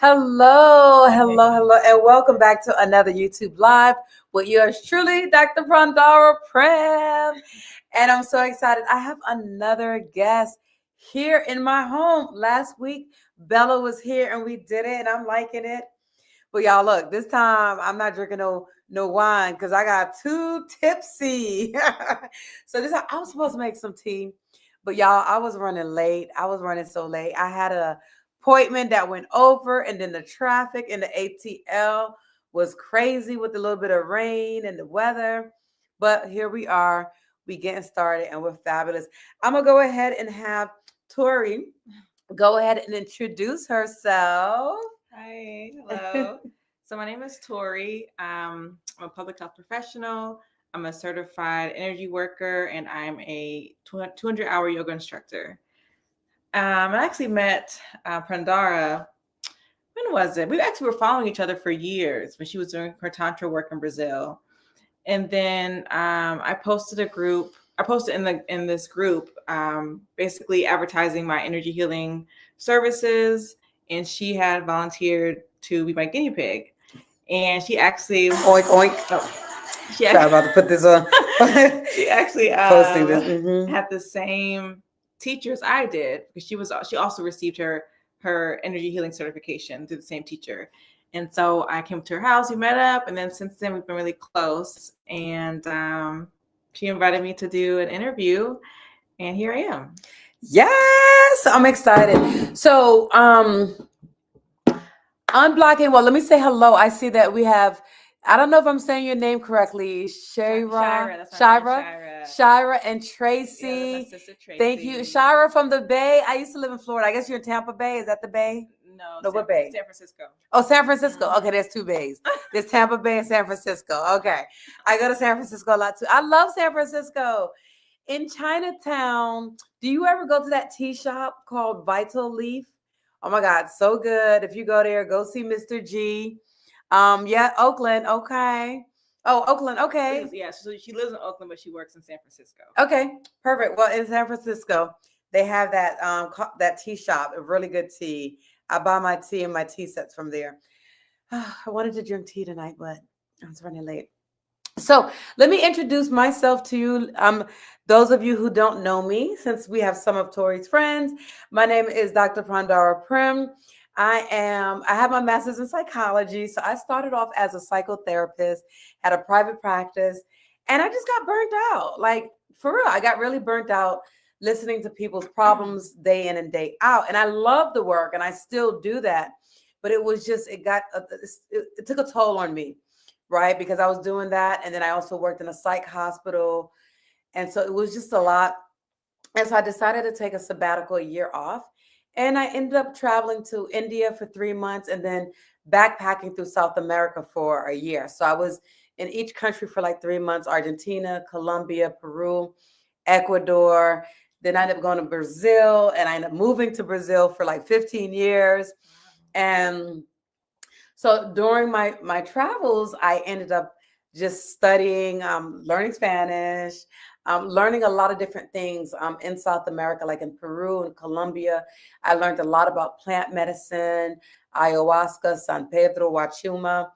Hello, and welcome back to another YouTube Live with yours truly, Dr. Prandara Prem. And I'm so excited. I have another guest here in my home. Last week, Bella was here and we did it, and I'm liking it. But y'all, look, this time I'm not drinking no wine because I got too tipsy. So I was supposed to make some tea, but y'all, I was running late. I was running so late. I had a appointment that went over, and then the traffic in the ATL was crazy with a little bit of rain and the weather. But here we are. We getting started, and we're fabulous. I'm gonna go ahead and have Tori go ahead and introduce herself. Hi, hello. So my name is Tori. I'm a public health professional. I'm a certified energy worker, and I'm a 200-hour yoga instructor. I actually met Prandara. When was it? We actually were following each other for years when she was doing her tantra work in Brazil, and then I posted in this group, basically advertising my energy healing services, and she had volunteered to be my guinea pig. And she actually Oink oink. she Sorry about to put this on. she actually Posting this. had the same teacher as I did, because she also received her energy healing certification through the same teacher. And so I came to her house, we met up, and then since then we've been really close. And she invited me to do an interview, and here I am. Yes, I'm excited. So, unblocking. Well, let me say hello. I see that we have. I don't know if I'm saying your name correctly. Shira, that's my friend Shira, and Yeah, Tracy. that's my sister Tracy. Thank you, Shira from the Bay. I used to live in Florida. I guess you're in Tampa Bay. Is that the Bay? No, what Bay? San Francisco. Oh, San Francisco. Okay, there's two bays. There's Tampa Bay and San Francisco. Okay, I go to San Francisco a lot too. I love San Francisco. In Chinatown, do you ever go to that tea shop called Vital Leaf? Oh my God, so good. If you go there, go see Mr. G. Yeah, Oakland. Okay. Oh, Oakland. Okay. Yeah, so she lives in Oakland, but she works in San Francisco. Okay, perfect. Well, in San Francisco, they have that that tea shop, a really good tea. I buy my tea and my tea sets from there. I wanted to drink tea tonight, but I was running late. So let me introduce myself to you. Those of you who don't know me, since we have some of Tori's friends, my name is Dr. Prandara Prem. I have my master's in psychology. So I started off as a psychotherapist, had a private practice, and I just got burnt out. Like, for real, I got really burnt out listening to people's problems day in and day out. And I love the work, and I still do that. But it was just, it took a toll on me, right? Because I was doing that. And then I also worked in a psych hospital. And so it was just a lot. And so I decided to take a sabbatical, a year off. And I ended up traveling to India for 3 months and then backpacking through South America for a year. So I was in each country for like 3 months: Argentina, Colombia, Peru, Ecuador. Then I ended up going to Brazil, and I ended up moving to Brazil for like 15 years. And so during my travels, I ended up just studying, learning Spanish, learning a lot of different things in South America, like in Peru and Colombia. I learned a lot about plant medicine, ayahuasca, San Pedro, Huachuma,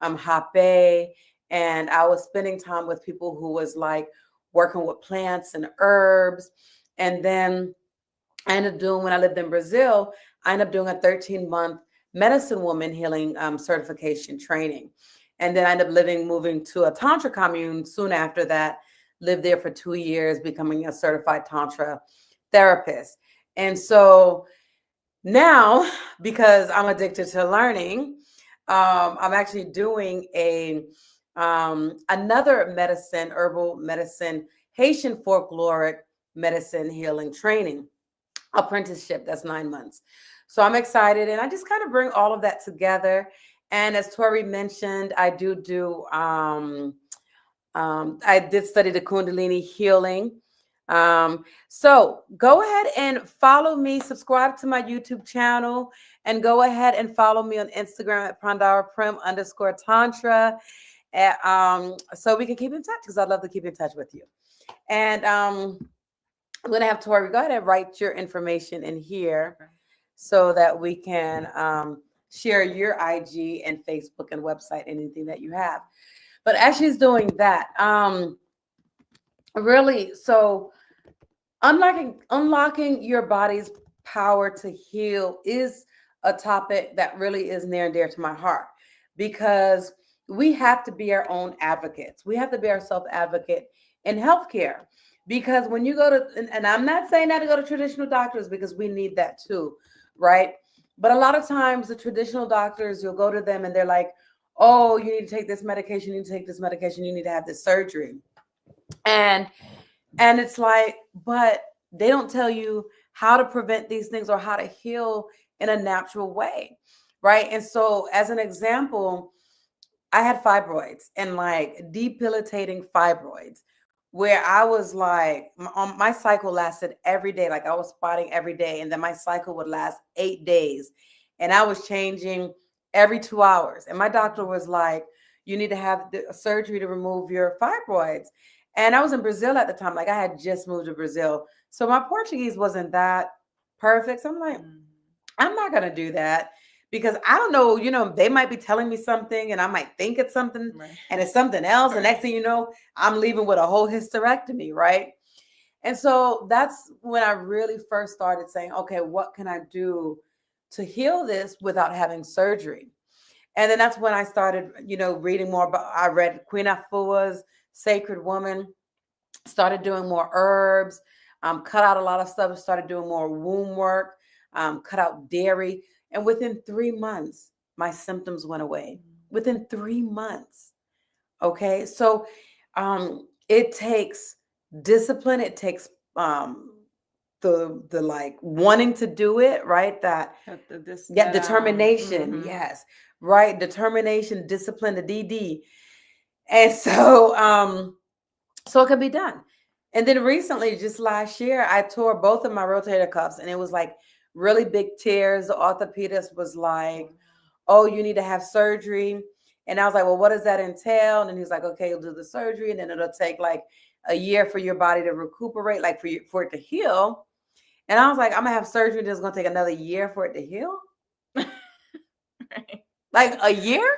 Hape, and I was spending time with people who was like working with plants and herbs. And then I ended up doing, when I lived in Brazil, I ended up doing a 13-month medicine woman healing certification training. And then I ended up moving to a Tantra commune soon after that, lived there for 2 years, becoming a certified Tantra therapist. And so now, because I'm addicted to learning, I'm actually doing another medicine, herbal medicine, Haitian folkloric medicine healing training apprenticeship. That's 9 months. So I'm excited, and I just kind of bring all of that together. And as Tori mentioned, I did study the Kundalini healing. So go ahead and follow me, subscribe to my YouTube channel, and go ahead and follow me on Instagram at @Prandara_Tantra. So we can keep in touch, because I'd love to keep in touch with you. And I'm going to have Tori go ahead and write your information in here so that we can share your IG and Facebook and website, anything that you have. But as she's doing that, really, so unlocking your body's power to heal is a topic that really is near and dear to my heart, because we have to be our own advocates. We have to be our self advocate in healthcare. Because when you go to, and I'm not saying that to go to traditional doctors, because we need that too, right? But a lot of times the traditional doctors, you'll go to them and they're like, oh, you need to take this medication, you need to take this medication, you need to have this surgery. And it's like, but they don't tell you how to prevent these things or how to heal in a natural way, right? And so, as an example, I had fibroids, and like debilitating fibroids, where I was like, my cycle lasted every day. Like I was spotting every day, and then my cycle would last 8 days, and I was changing every 2 hours. And my doctor was like, you need to have the surgery to remove your fibroids. And I was in Brazil at the time. Like I had just moved to Brazil. So my Portuguese wasn't that perfect. So I'm like, I'm not going to do that, because I don't know, they might be telling me something and I might think it's something and it's something else. And next thing you know, I'm leaving with a whole hysterectomy, right? And so that's when I really first started saying, okay, what can I do to heal this without having surgery? And then that's when I started, reading more about, I read Queen Afua's Sacred Woman, started doing more herbs, cut out a lot of stuff, started doing more womb work, cut out dairy. And within 3 months, my symptoms went away. Within 3 months. Okay. So it takes discipline. It takes the like wanting to do it, right? Determination. Mm-hmm. Yes. Right. Determination, discipline, the DD. And so so it can be done. And then recently, just last year, I tore both of my rotator cuffs, and it was like really big tears. The orthopedist was like, oh, you need to have surgery. And I was like, well, what does that entail? And he was like, okay, you'll do the surgery, and then it'll take like a year for your body to recuperate, like for it to heal. And I was like, I'm gonna have surgery that's gonna take another year for it to heal. Like a year?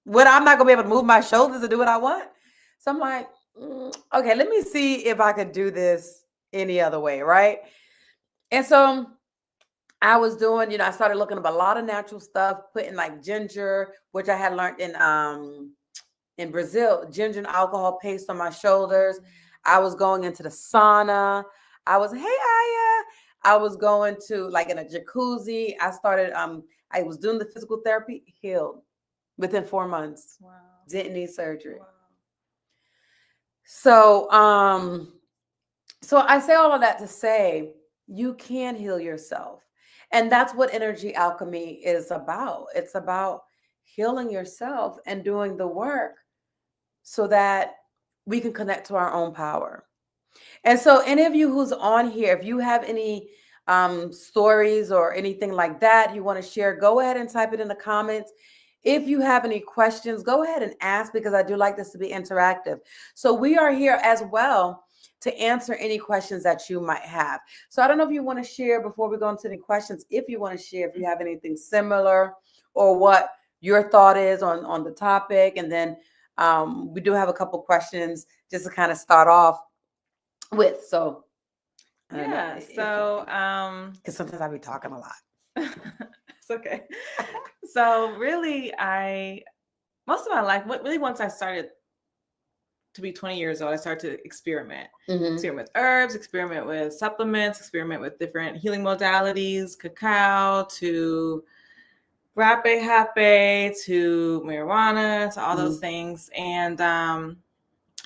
When I'm not gonna be able to move my shoulders and do what I want. So I'm like, okay, let me see if I could do this any other way, right? And so I was doing, I started looking up a lot of natural stuff, putting like ginger, which I had learned in Brazil, ginger and alcohol paste on my shoulders. I was going into the sauna. Hey, Aya. I was going to like in a jacuzzi. I started, I was doing the physical therapy, healed within 4 months. Wow. Didn't need surgery. Wow. So, so I say all of that to say you can heal yourself. And that's what energy alchemy is about. It's about healing yourself and doing the work so that we can connect to our own power. And so any of you who's on here, if you have any stories or anything like that you want to share, go ahead and type it in the comments. If you have any questions, go ahead and ask, because I do like this to be interactive. So we are here as well to answer any questions that you might have. So I don't know if you want to share before we go into any questions, if you want to share, if you have anything similar or what your thought is on the topic. And then we do have a couple questions just to kind of start off with. So yeah, so because sometimes I be talking a lot. It's okay. So really, most of my life, once I started to be 20 years old, I started to experiment. Experiment with herbs, experiment with supplements, experiment with different healing modalities, cacao to rape to marijuana, to all those things. And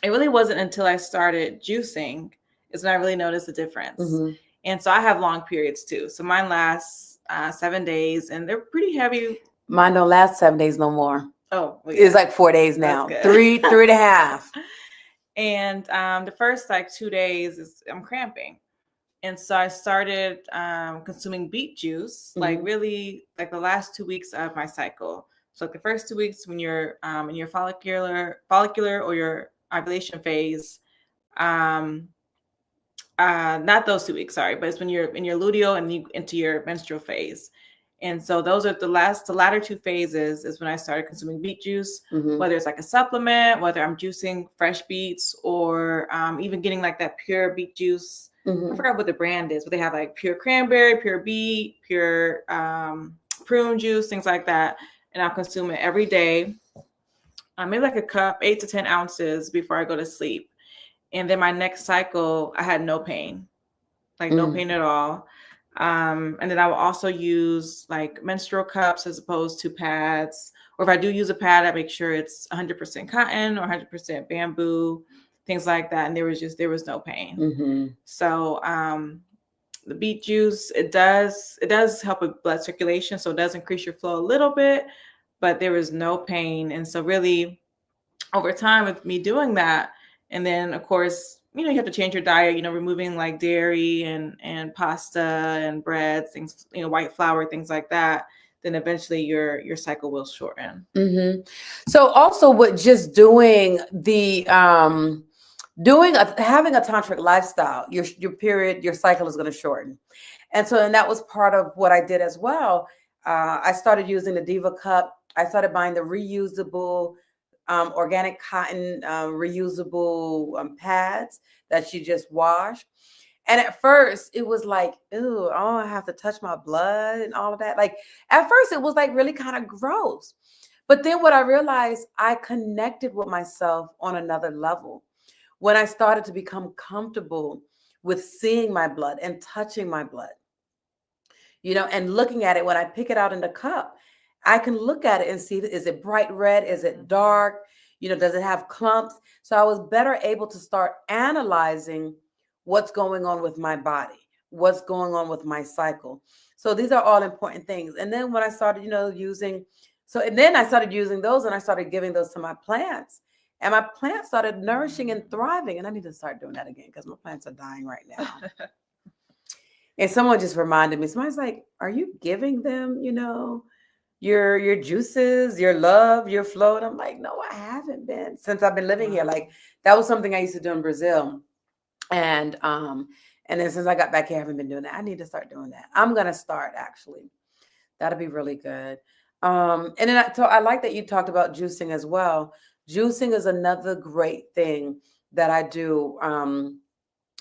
it really wasn't until I started juicing is when I really noticed the difference. And so I have long periods too. So mine lasts 7 days, and they're pretty heavy. Mine don't last 7 days no more. Oh, well, yeah. It's like 4 days now. 3 and a half. And the first like 2 days I'm cramping. And so I started consuming beet juice, like really like the last 2 weeks of my cycle. So like the first 2 weeks when you're in your follicular or your ovulation phase, not those 2 weeks, sorry, but it's when you're in your luteal and you into your menstrual phase. And so those are the latter two phases is when I started consuming beet juice, whether it's like a supplement, whether I'm juicing fresh beets, or even getting like that pure beet juice. I forgot what the brand is, but they have like pure cranberry, pure beet, pure prune juice, things like that. And I'll consume it every day. Maybe like a cup, 8 to 10 ounces before I go to sleep. And then my next cycle, I had no pain, like no pain at all. And then I will also use like menstrual cups as opposed to pads. Or if I do use a pad, I make sure it's 100% cotton or 100% bamboo, things like that. And there was no pain. So the beet juice, it does help with blood circulation. So it does increase your flow a little bit, but there was no pain. And so really over time with me doing that, and then of course, you have to change your diet, removing like dairy and pasta and breads, things, white flour, things like that, then eventually your cycle will shorten. So also with just doing the having a tantric lifestyle, your period, your cycle is going to shorten. And that was part of what I did as well. I started using the Diva cup. I started buying the reusable organic cotton reusable pads that you just wash. And at first it was like, ooh, oh, I have to touch my blood and all of that. Like at first it was like really kind of gross. But then what I realized, I connected with myself on another level when I started to become comfortable with seeing my blood and touching my blood, and looking at it. When I pick it out in the cup, I can look at it and see, is it bright red? Is it dark? Does it have clumps? So I was better able to start analyzing what's going on with my body, what's going on with my cycle. So these are all important things. And then when I started, I started using those, and I started giving those to my plants. And my plants started nourishing and thriving. And I need to start doing that again because my plants are dying right now. And someone just reminded me, somebody's like, are you giving them, your juices, your love, your flow? And I'm like, no, I haven't been since I've been living here. Like that was something I used to do in Brazil. And then since I got back here, I haven't been doing that. I need to start doing that. I'm going to start, actually. That'll be really good. And then I like that you talked about juicing as well. Juicing is another great thing that I do.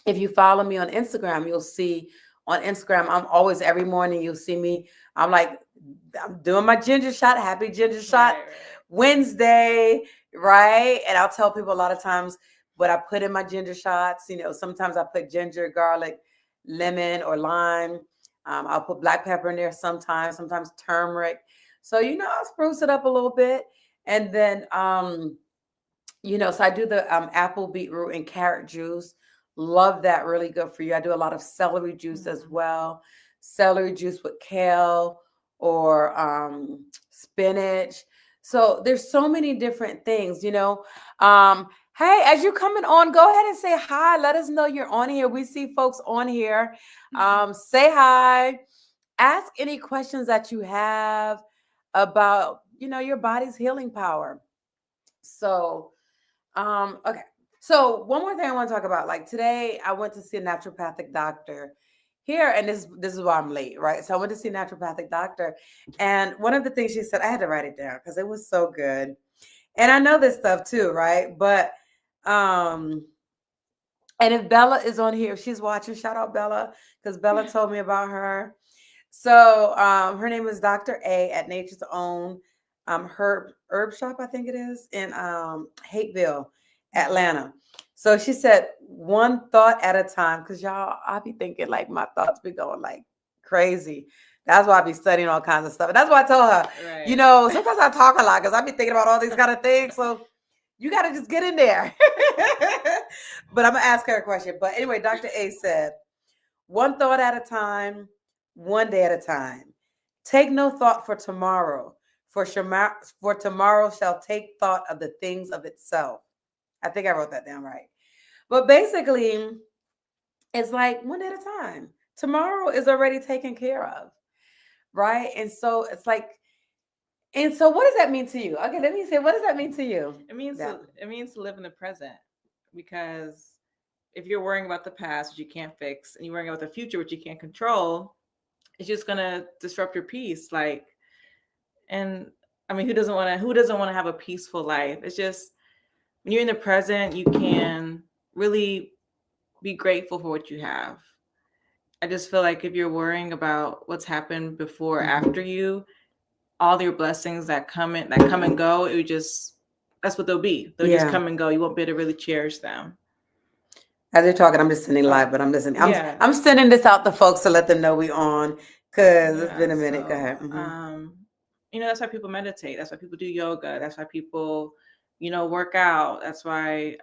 If you follow me on Instagram, you'll see on Instagram, I'm always, every morning you'll see me. I'm doing my ginger shot, happy ginger shot Wednesday, right? And I'll tell people a lot of times what I put in my ginger shots. Sometimes I put ginger, garlic, lemon, or lime. I'll put black pepper in there sometimes turmeric. So, I'll spruce it up a little bit. And then, so I do the apple, beetroot, and carrot juice. Love that. Really good for you. I do a lot of celery juice as well. Celery juice with kale or spinach. So there's so many different things, Hey, as you're coming on, go ahead and say hi. Let us know you're on here. We see folks on here. Say hi. Ask any questions that you have about, your body's healing power. So, okay. So one more thing I want to talk about, like today I went to see a naturopathic doctor here, and this is why I'm late, right? So I went to see a naturopathic doctor, and one of the things she said, I had to write it down because it was so good. And I know this stuff too, right? But and if Bella is on here, if she's watching, shout out Bella, because Bella told me about her. So her name is Dr. A at Nature's Own herb shop, I think it is, in Hateville, Atlanta. So she said, one thought at a time, because y'all, I be thinking like my thoughts be going like crazy. That's why I be studying all kinds of stuff. And that's why I told her, right. Sometimes I talk a lot because I be thinking about all these kind of things. So you got to just get in there. But I'm going to ask her a question. But anyway, Dr. A said, one thought at a time, one day at a time. Take no thought for tomorrow, for tomorrow shall take thought of the things of itself. I think I wrote that down right. But basically, it's like one day at a time. Tomorrow is already taken care of, right? And so it's like, and so what does that mean to you? Okay, let me say, what does that mean to you? It means to live in the present, because if you're worrying about the past, which you can't fix, and you're worrying about the future, which you can't control, it's just gonna disrupt your peace. Like, and I mean, who doesn't want to have a peaceful life? It's just when you're in the present, you can really be grateful for what you have. I just feel like if you're worrying about what's happened before or after you, all your blessings that come and go, it would just, that's what they'll be. They'll just come and go. You won't be able to really cherish them. As you're talking, I'm just sending live, but I'm listening. I'm sending this out to folks to let them know we on, because it's been a minute. Go ahead. That's why people meditate. That's why people do yoga. That's why people, work out. That's why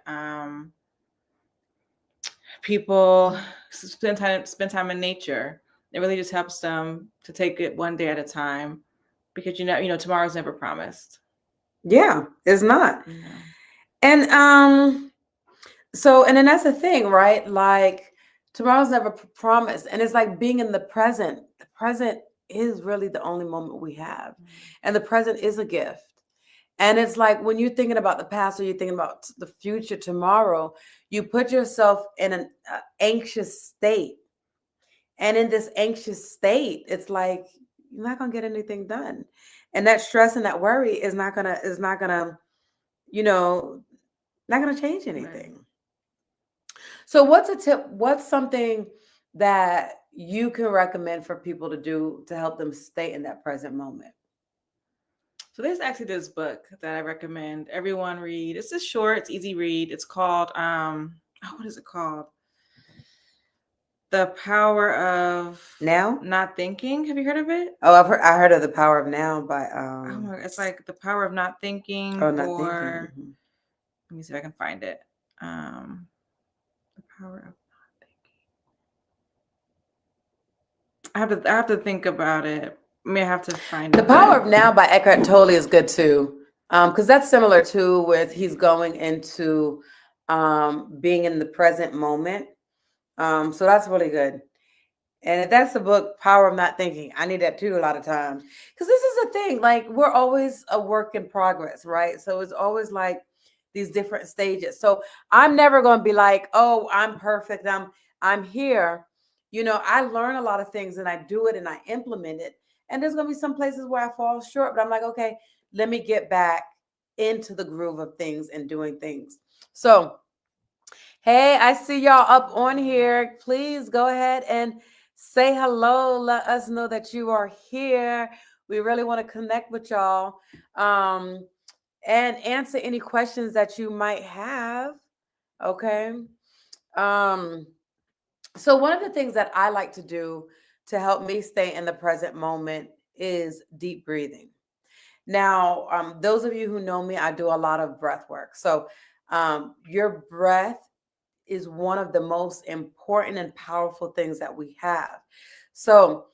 people spend time in nature. It really just helps them to take it one day at a time, because tomorrow's never promised. Yeah, it's not. And so, and then that's the thing, right? Like, tomorrow's never promised. And it's like being in the present. The present is really the only moment we have. And the present is a gift. And it's like when you're thinking about the past or you're thinking about the future tomorrow, you put yourself in an anxious state. And in this anxious state, it's like you're not going to get anything done. And that stress and that worry is not gonna change anything. Right. So what's a tip? What's something that you can recommend for people to do to help them stay in that present moment? So there's actually this book that I recommend everyone read. It's just short, it's easy read. It's called, what is it called? The Power of Now? Not Thinking. Have you heard of it? Oh, I heard of The Power of Now by it's like The Power of Not Thinking. Oh, Not Thinking. Mm-hmm. Let me see if I can find it. The Power of Not Thinking. I have to think about it. I mean, I have to find The Power of Now by Eckhart Tolle is good too, because that's similar to with he's going into being in the present moment. So that's really good. And if that's the book, Power of Not Thinking, I need that too a lot of times, because this is the thing. Like, we're always a work in progress, right? So it's always like these different stages. So I'm never going to be like, oh, I'm perfect. I'm here. I learn a lot of things and I do it and I implement it. And there's going to be some places where I fall short, but I'm like, okay, let me get back into the groove of things and doing things. So, hey, I see y'all up on here. Please go ahead and say hello. Let us know that you are here. We really want to connect with y'all and answer any questions that you might have. Okay. So one of the things that I like to do to help me stay in the present moment is deep breathing. Now, those of you who know me, I do a lot of breath work. So your breath is one of the most important and powerful things that we have. So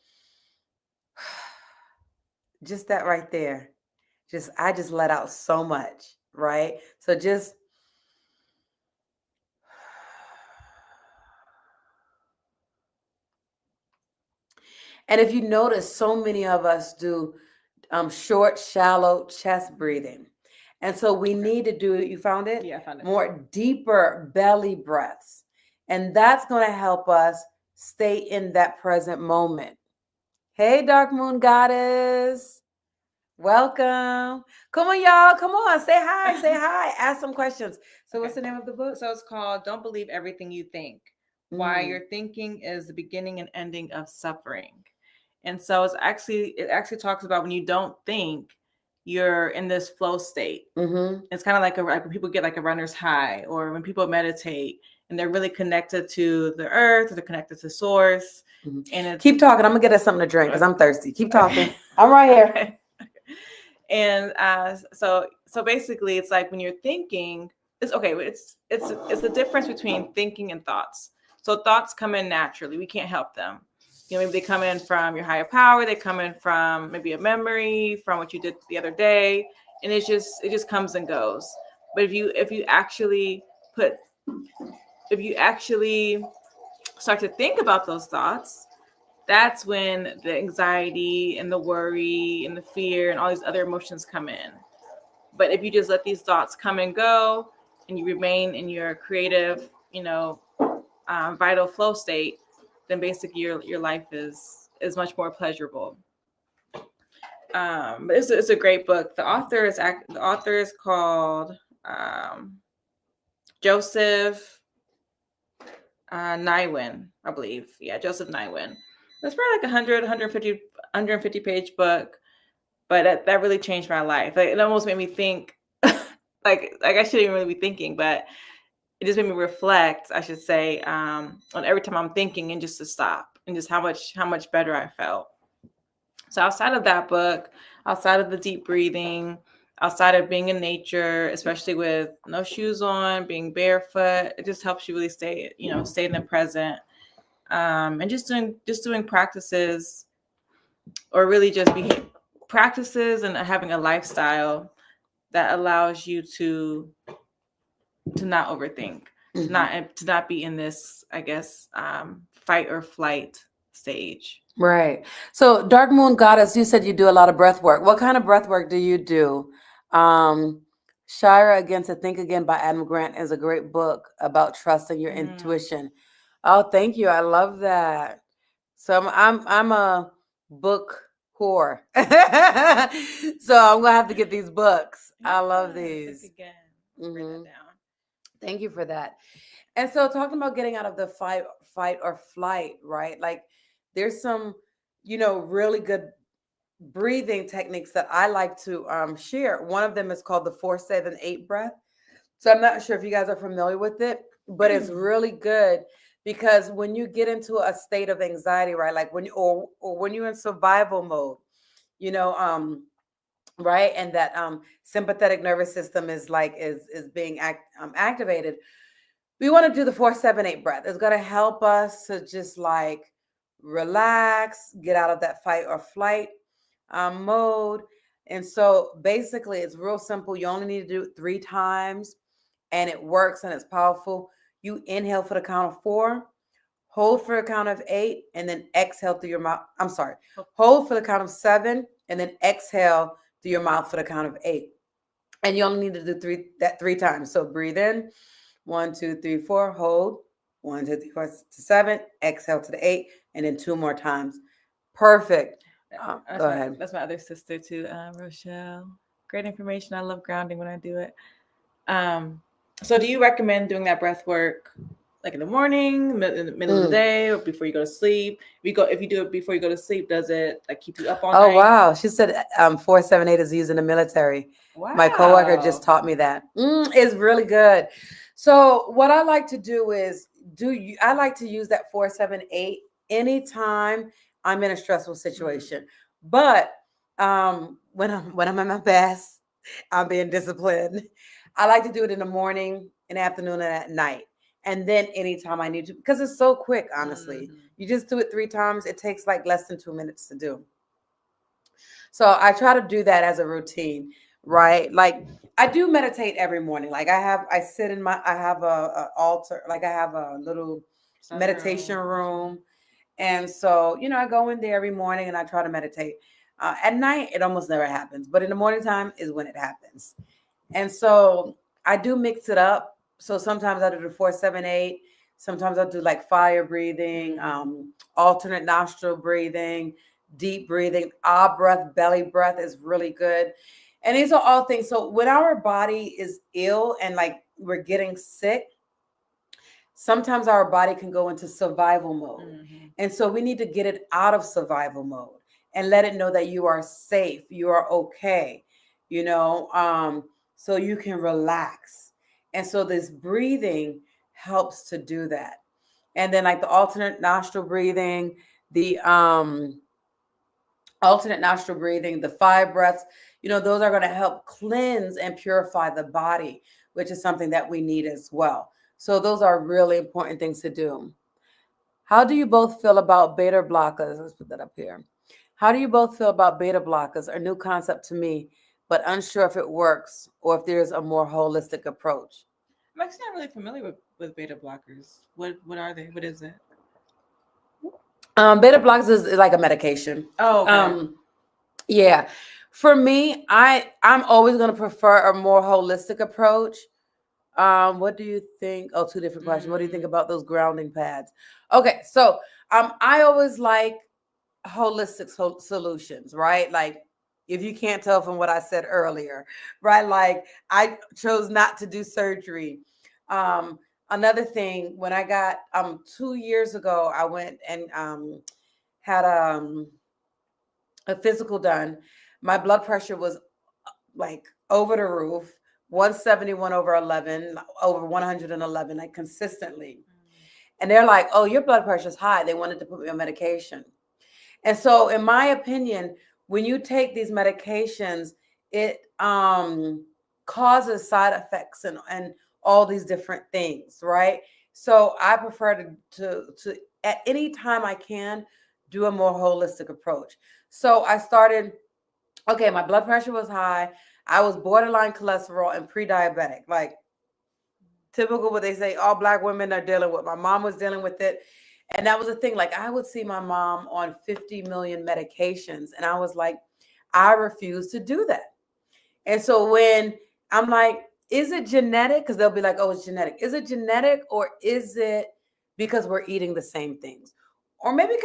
just that right there, I just let out so much, right? So just and if you notice, so many of us do short, shallow chest breathing. And so we need to do, you found it? Yeah, I found it. More deeper belly breaths. And that's going to help us stay in that present moment. Hey, Dark Moon Goddess. Welcome. Come on, y'all. Come on. Say hi. Say hi. Ask some questions. So what's the name of the book? So it's called Don't Believe Everything You Think. Why Your Thinking is the Beginning and Ending of Suffering. And so it actually talks about when you don't think, you're in this flow state. It's kind of like when people get like a runner's high, or when people meditate and they're really connected to the earth, or they're connected to source. And keep talking. I'm gonna get us something to drink because I'm thirsty. Keep talking. I'm right here. And so basically, it's like when you're thinking, it's okay. It's the difference between thinking and thoughts. So thoughts come in naturally. We can't help them. Maybe they come in from your higher power. They come in from maybe a memory from what you did the other day, and it just comes and goes. But if you actually start to think about those thoughts, that's when the anxiety and the worry and the fear and all these other emotions come in. But if you just let these thoughts come and go, and you remain in your creative, vital flow state, then basically your life is is much more pleasurable. But it's a great book. The author is called Joseph Nywin, I believe. Yeah, Joseph Nywin. It's probably like 150 page book, but that really changed my life. Like, it almost made me think, like I shouldn't really be thinking, but it just made me reflect, I should say, on every time I'm thinking, and just to stop, and just how much better I felt. So outside of that book, outside of the deep breathing, outside of being in nature, especially with no shoes on, being barefoot, it just helps you really stay in the present. And just doing practices, or really just practices, and having a lifestyle that allows you to not overthink, to not be in this, I guess, fight or flight stage. Right. So, Dark Moon Goddess, you said you do a lot of breath work. What kind of breath work do you do? Shira Again to Think Again by Adam Grant is a great book about trusting your intuition. Oh, thank you. I love that. So I'm a book whore. So I'm gonna have to get these books. I love these. Think again. Write that down. Thank you for that. And so, talking about getting out of the fight or flight, right? Like, there's some, really good breathing techniques that I like to share. One of them is called the 4-7-8 breath. So I'm not sure if you guys are familiar with it, but it's really good, because when you get into a state of anxiety, right? Like when you're in survival mode, right, and that sympathetic nervous system is being activated. We want to do the 4-7-8 breath. It's going to help us to just relax, get out of that fight or flight mode. And so basically, it's real simple. You only need to do it 3 times, and it works, and it's powerful. You inhale for the count of 4, hold for the count of 8, and then exhale through your mouth. I'm sorry. Hold for the count of 7, and then exhale through your mouth for the count of 8. And you only need to do 3 times. So breathe in. 1, 2, 3, 4. Hold. 1, 2, 3, 4 to 7. Exhale to the 8, and then 2 more times. Perfect. Go ahead. That's my other sister too, Rochelle. Great information. I love grounding when I do it. So do you recommend doing that breath work like in the morning, in the middle of the day, or before you go to sleep? If you do it before you go to sleep, does it keep you up all night? Oh wow. She said 4-7-8 is used in the military. Wow. My coworker just taught me that. It's really good. So what I like to do is I like to use that 4-7-8 anytime I'm in a stressful situation. But when I'm at my best, I'm being disciplined. I like to do it in the morning, in the afternoon, and at night. And then anytime I need to, because it's so quick, honestly. You just do it 3 times. It takes less than 2 minutes to do. So I try to do that as a routine, right? Like, I do meditate every morning. Like, I have a altar, I have a little meditation room. And so, I go in there every morning and I try to meditate. At night, it almost never happens, but in the morning time is when it happens. And so I do mix it up. So sometimes I do the 4-7-8. Sometimes I'll do fire breathing, alternate nostril breathing, deep breathing, breath, belly breath is really good. And these are all things. So when our body is ill and we're getting sick, sometimes our body can go into survival mode. And so we need to get it out of survival mode and let it know that you are safe, you are okay, so you can relax. And so this breathing helps to do that. And then the alternate nostril breathing, the 5 breaths, those are going to help cleanse and purify the body, which is something that we need as well. So those are really important things to do. How do you both feel about beta blockers? Let's put that up here. How do you both feel about beta blockers? A new concept to me, but unsure if it works or if there's a more holistic approach. I'm actually not really familiar with beta blockers. What are they? What is it? Beta blockers is like a medication. Oh, okay. Yeah. For me, I'm always going to prefer a more holistic approach. What do you think? Oh, 2 different questions. What do you think about those grounding pads? Okay, so I always like holistic solutions, right? Like, if you can't tell from what I said earlier, right? Like, I chose not to do surgery. Another thing, when I got 2 years ago, I went and had a physical done. My blood pressure was like over the roof, 171 over 11, over 111, like consistently. And they're like, oh, your blood pressure is high. They wanted to put me on medication. And so, in my opinion, when you take these medications, it causes side effects and all these different things, right? So I prefer to at any time I can do a more holistic approach. So I started, okay, my blood pressure was high. I was borderline cholesterol and pre-diabetic, like typical what they say all Black women are dealing with. My mom was dealing with it. And that was the thing. Like, I would see my mom on 50 million medications. And I was like, I refuse to do that. And so when I'm like, is it genetic? Because they'll be like, oh, it's genetic. Is it genetic, or is it because we're eating the same things? Or maybe it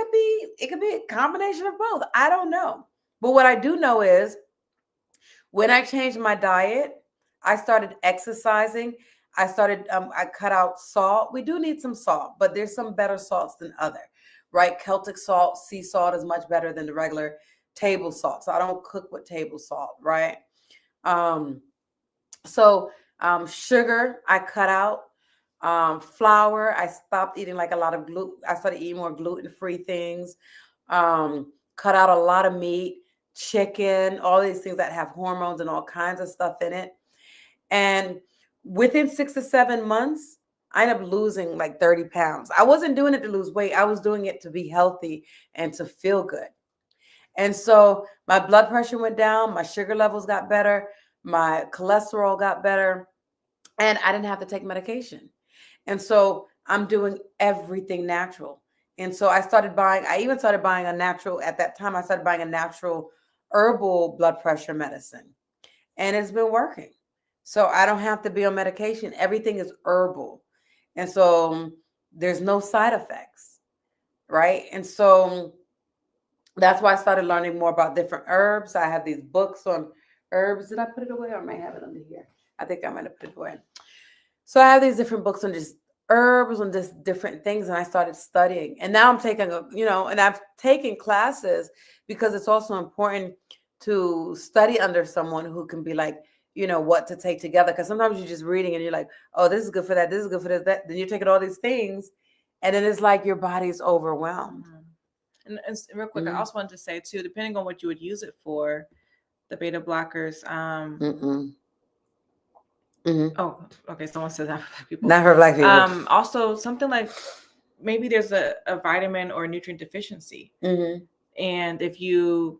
could be a combination of both. I don't know. But what I do know is when I changed my diet, I started exercising. I cut out salt. We do need some salt, but there's some better salts than other, right? Celtic salt, sea salt is much better than the regular table salt. So I don't cook with table salt, right? Um, Sugar, I cut out. Flour, I stopped eating like a lot of gluten. I started eating more gluten-free things. Cut out a lot of meat, chicken, all these things that have hormones and all kinds of stuff in it. And within 6 to 7 months, I ended up losing like 30 pounds. I wasn't doing it to lose weight. I was doing it to be healthy and to feel good. And so my blood pressure went down, my sugar levels got better, my cholesterol got better, and I didn't have to take medication. And so I'm doing everything natural. And so I even started buying a natural, at that time, I started buying a natural herbal blood pressure medicine. And it's been working. So I don't have to be on medication. Everything is herbal. And so there's no side effects, right? And so that's why I started learning more about different herbs. I have these books on herbs. Did I put it away, or I might have it under here? I think I might have put it away. So I have these different books on just herbs, on just different things, and I started studying. And now I'm taking, and I've taken classes because it's also important to study under someone who can be like, what to take together. Because sometimes you're just reading and you're like, oh, this is good for that. This is good for this, that. Then you're taking all these things, and then it's like your body's overwhelmed. And real quick, I also wanted to say too, depending on what you would use it for, the beta blockers. Oh, okay. Someone said that for Black people. Not for Black people. Also, something like maybe there's a vitamin or nutrient deficiency, and if you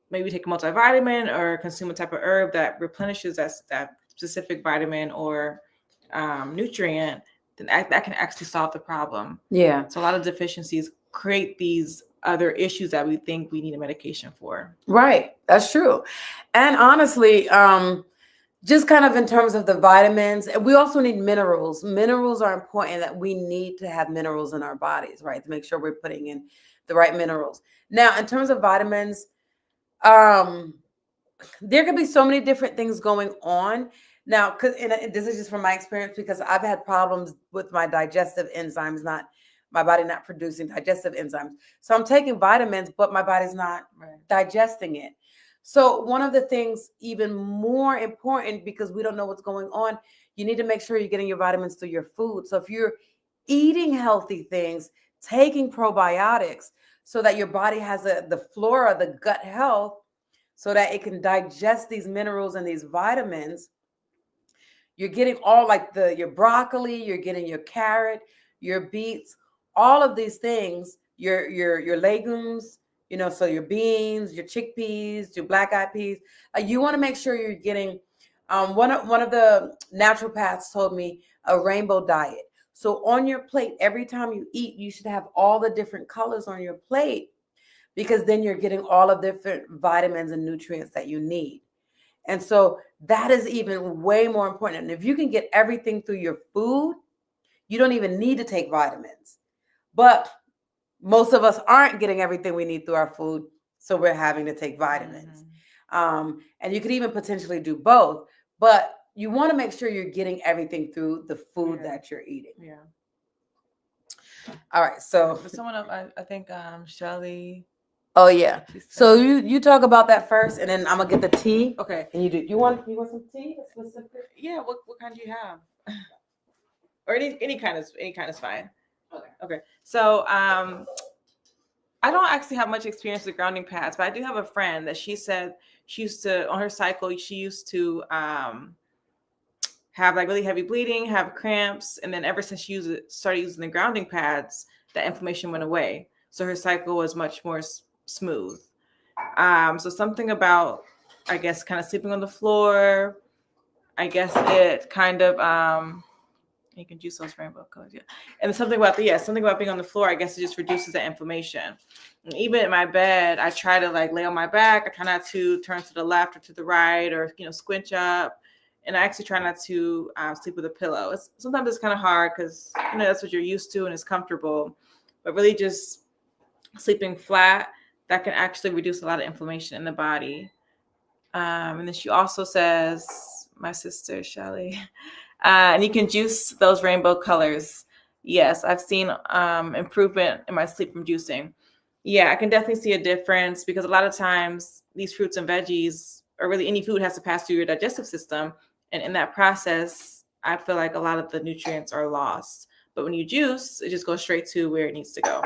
maybe take a multivitamin or consume a type of herb that replenishes that specific vitamin or nutrient, then that can actually solve the problem. Yeah. So a lot of deficiencies create these other issues that we think we need a medication for. Right. That's true. And honestly, just kind of in terms of the vitamins, and we also need minerals. Minerals are important, that we need to have minerals in our bodies, right? To make sure we're putting in the right minerals. Now, in terms of vitamins, there could be so many different things going on. Now, and this is just from my experience, because I've had problems with my digestive enzymes, my body not producing digestive enzymes. So I'm taking vitamins, but my body's not digesting it. So one of the things even more important, because we don't know what's going on, you need to make sure you're getting your vitamins through your food. So if you're eating healthy things, taking probiotics, so that your body has the flora, the gut health, so that it can digest these minerals and these vitamins, you're getting all like your broccoli, you're getting your carrot, your beets, all of these things, your legumes, so your beans, your chickpeas, your black eyed peas. You want to make sure you're getting, one of the naturopaths told me, a rainbow diet. So on your plate, every time you eat, you should have all the different colors on your plate, because then you're getting all of the different vitamins and nutrients that you need. And so that is even way more important. And if you can get everything through your food, you don't even need to take vitamins. But most of us aren't getting everything we need through our food, so we're having to take vitamins. And you could even potentially do both, but you want to make sure you're getting everything through the food that you're eating. Yeah. All right. So But someone else, I think Shelly. oh yeah. She said, So you talk about that first, and then I'm gonna get the tea. okay. And you want some tea? Specific? Yeah. What kind do you have? Or any kind is fine. Okay. So I don't actually have much experience with grounding pads, but I do have a friend that she said she used to, on her cycle, she used to have like really heavy bleeding, have cramps, and then ever since she started using the grounding pads, that inflammation went away. So her cycle was much more smooth. So something about, I guess, kind of sleeping on the floor. I guess it kind of you can juice those rainbow colors, yeah. And something about being on the floor, I guess it just reduces that inflammation. And even in my bed, I try to like lay on my back. I try not to turn to the left or to the right, or squinch up. And I actually try not to sleep with a pillow. Sometimes it's kind of hard because that's what you're used to and it's comfortable. But really, just sleeping flat, that can actually reduce a lot of inflammation in the body. And then she also says, my sister Shelly, and you can juice those rainbow colors. Yes, I've seen improvement in my sleep from juicing. Yeah, I can definitely see a difference because a lot of times these fruits and veggies, or really any food, has to pass through your digestive system. And in that process, I feel like a lot of the nutrients are lost. But when you juice, it just goes straight to where it needs to go.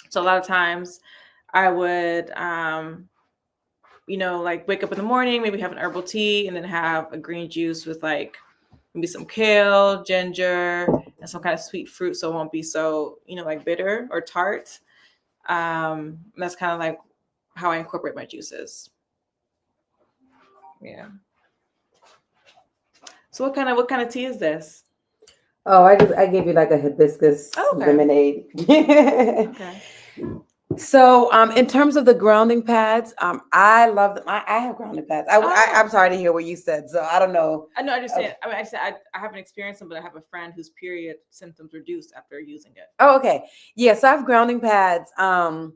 So a lot of times I would, like wake up in the morning, maybe have an herbal tea, and then have a green juice with like maybe some kale, ginger, and some kind of sweet fruit, so it won't be so like bitter or tart. That's kind of like how I incorporate my juices. Yeah. So what kind of tea is this? Oh, I gave you like a hibiscus lemonade. Okay. So, in terms of the grounding pads, I love them. I have grounding pads. I'm sorry to hear what you said. So I don't know. I know. I understand. Okay. I mean, I haven't experienced them, but I have a friend whose period symptoms reduced after using it. Oh, okay. Yes, I have grounding pads. And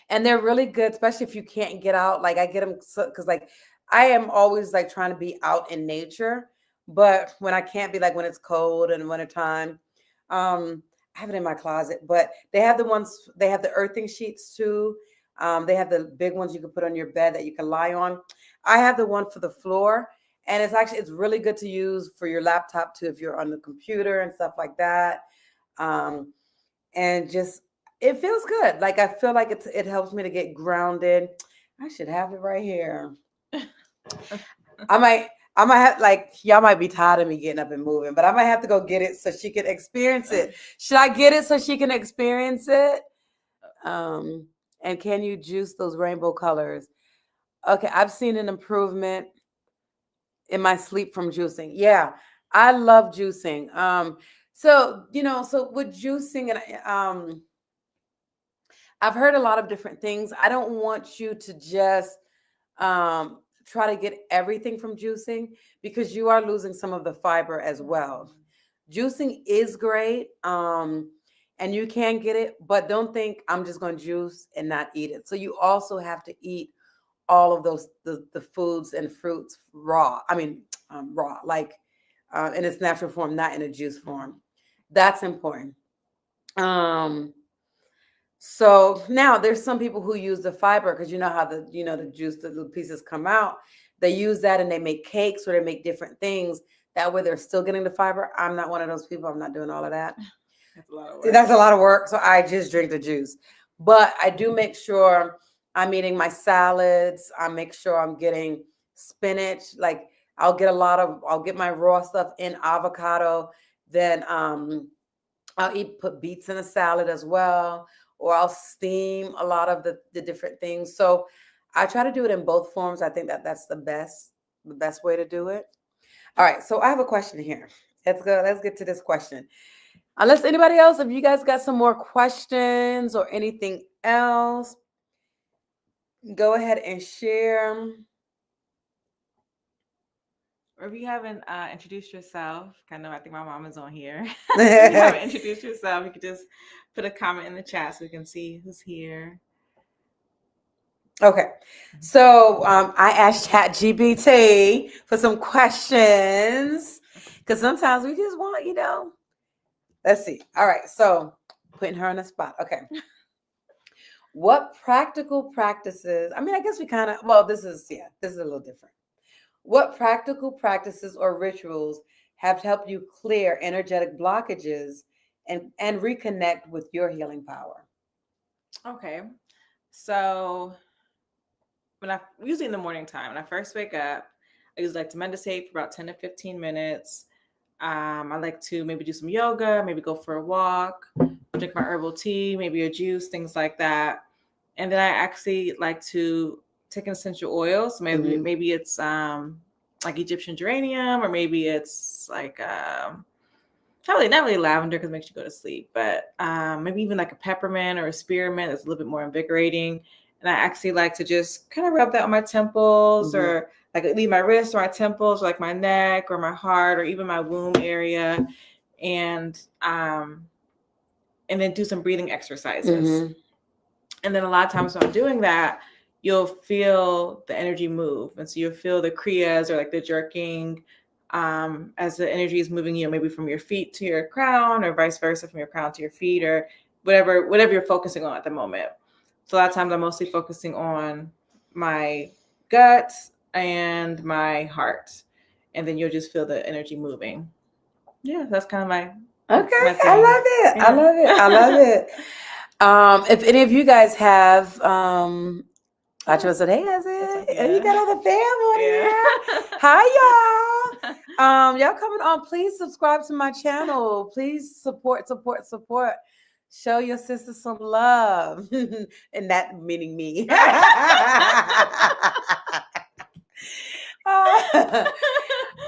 they're really good, especially if you can't get out. Like I get them because like I am always like trying to be out in nature, but when I can't be, like when it's cold in wintertime, I have it in my closet. But they have the earthing sheets too. They have the big ones you can put on your bed that you can lie on. I have the one for the floor, and it's really good to use for your laptop too if you're on the computer and stuff like that. And just it feels good. Like I feel like it helps me to get grounded. I should have it right here. I might have, like, y'all might be tired of me getting up and moving, but I might have to go get it so she can experience it. Should I get it so she can experience it? And can you juice those rainbow colors? Okay, I've seen an improvement in my sleep from juicing. Yeah, I love juicing. So with juicing and I've heard a lot of different things. I don't want you to just try to get everything from juicing because you are losing some of the fiber as well. Juicing is great, and you can get it, but don't think I'm just going to juice and not eat it. So you also have to eat all of those the foods and fruits raw. I mean, raw, like in its natural form, not in a juice form. That's important. So now there's some people who use the fiber because you know how the juice, the little pieces come out. They use that and they make cakes or they make different things. That way they're still getting the fiber. I'm not one of those people. I'm not doing all of that. That's a lot of work. That's a lot of work. So I just drink the juice. But I do make sure I'm eating my salads. I make sure I'm getting spinach. Like I'll get my raw stuff in avocado. Then I'll put beets in a salad as well, or I'll steam a lot of the different things. So I try to do it in both forms. I think that's the best way to do it. All right. So I have a question here. Let's go. Let's get to this question. Unless anybody else, if you guys got some more questions or anything else, go ahead and share. Or if you haven't introduced yourself, I think my mom is on here. If you haven't introduced yourself, you could just put a comment in the chat so we can see who's here. Okay, so I asked ChatGPT for some questions because sometimes we just want, let's see. All right, so putting her on the spot. Okay. What practical practices, I guess we kind of, well, this is a little different. What practical practices or rituals have helped you clear energetic blockages and reconnect with your healing power? Okay. So usually in the morning time, when I first wake up, I usually like to meditate for about 10 to 15 minutes. I like to maybe do some yoga, maybe go for a walk, drink my herbal tea, maybe a juice, things like that. And then I actually like to take an essential oil. So maybe it's like Egyptian geranium, or maybe it's like not really lavender because it makes you go to sleep, but maybe even like a peppermint or a spearmint that's a little bit more invigorating. And I actually like to just kind of rub that on my temples, or like leave my wrists or my temples, or like my neck or my heart or even my womb area, and then do some breathing exercises. And then a lot of times when I'm doing that, you'll feel the energy move. And so you'll feel the kriyas, or like the jerking, as the energy is moving you, maybe from your feet to your crown, or vice versa, from your crown to your feet, or whatever you're focusing on at the moment. So a lot of times I'm mostly focusing on my gut and my heart. And then you'll just feel the energy moving. Yeah, that's kind of my Okay, I love it. Yeah. I love it. If any of you guys have Acho said, hey, Ezzy, you got all the fam on here. Hi, y'all. Y'all coming on, please subscribe to my channel. Please support. Show your sister some love. And that meaning me.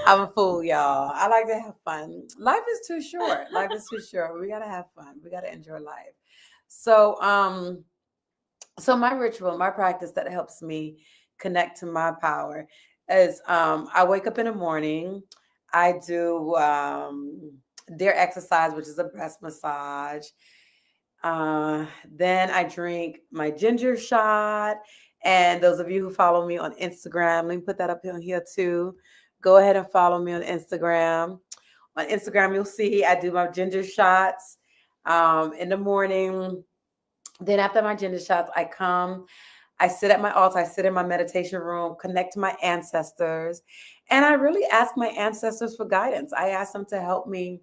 I'm a fool, y'all. I like to have fun. Life is too short. We gotta have fun. We gotta enjoy life. So my ritual, my practice that helps me connect to my power is I wake up in the morning. I do their exercise, which is a breast massage. Then I drink my ginger shot. And those of you who follow me on Instagram, let me put that up on here too. Go ahead and follow me on Instagram. On Instagram, you'll see I do my ginger shots in the morning. Then after my ginger shots, I sit at my altar, I sit in my meditation room, connect to my ancestors, and I really ask my ancestors for guidance. I ask them to help me,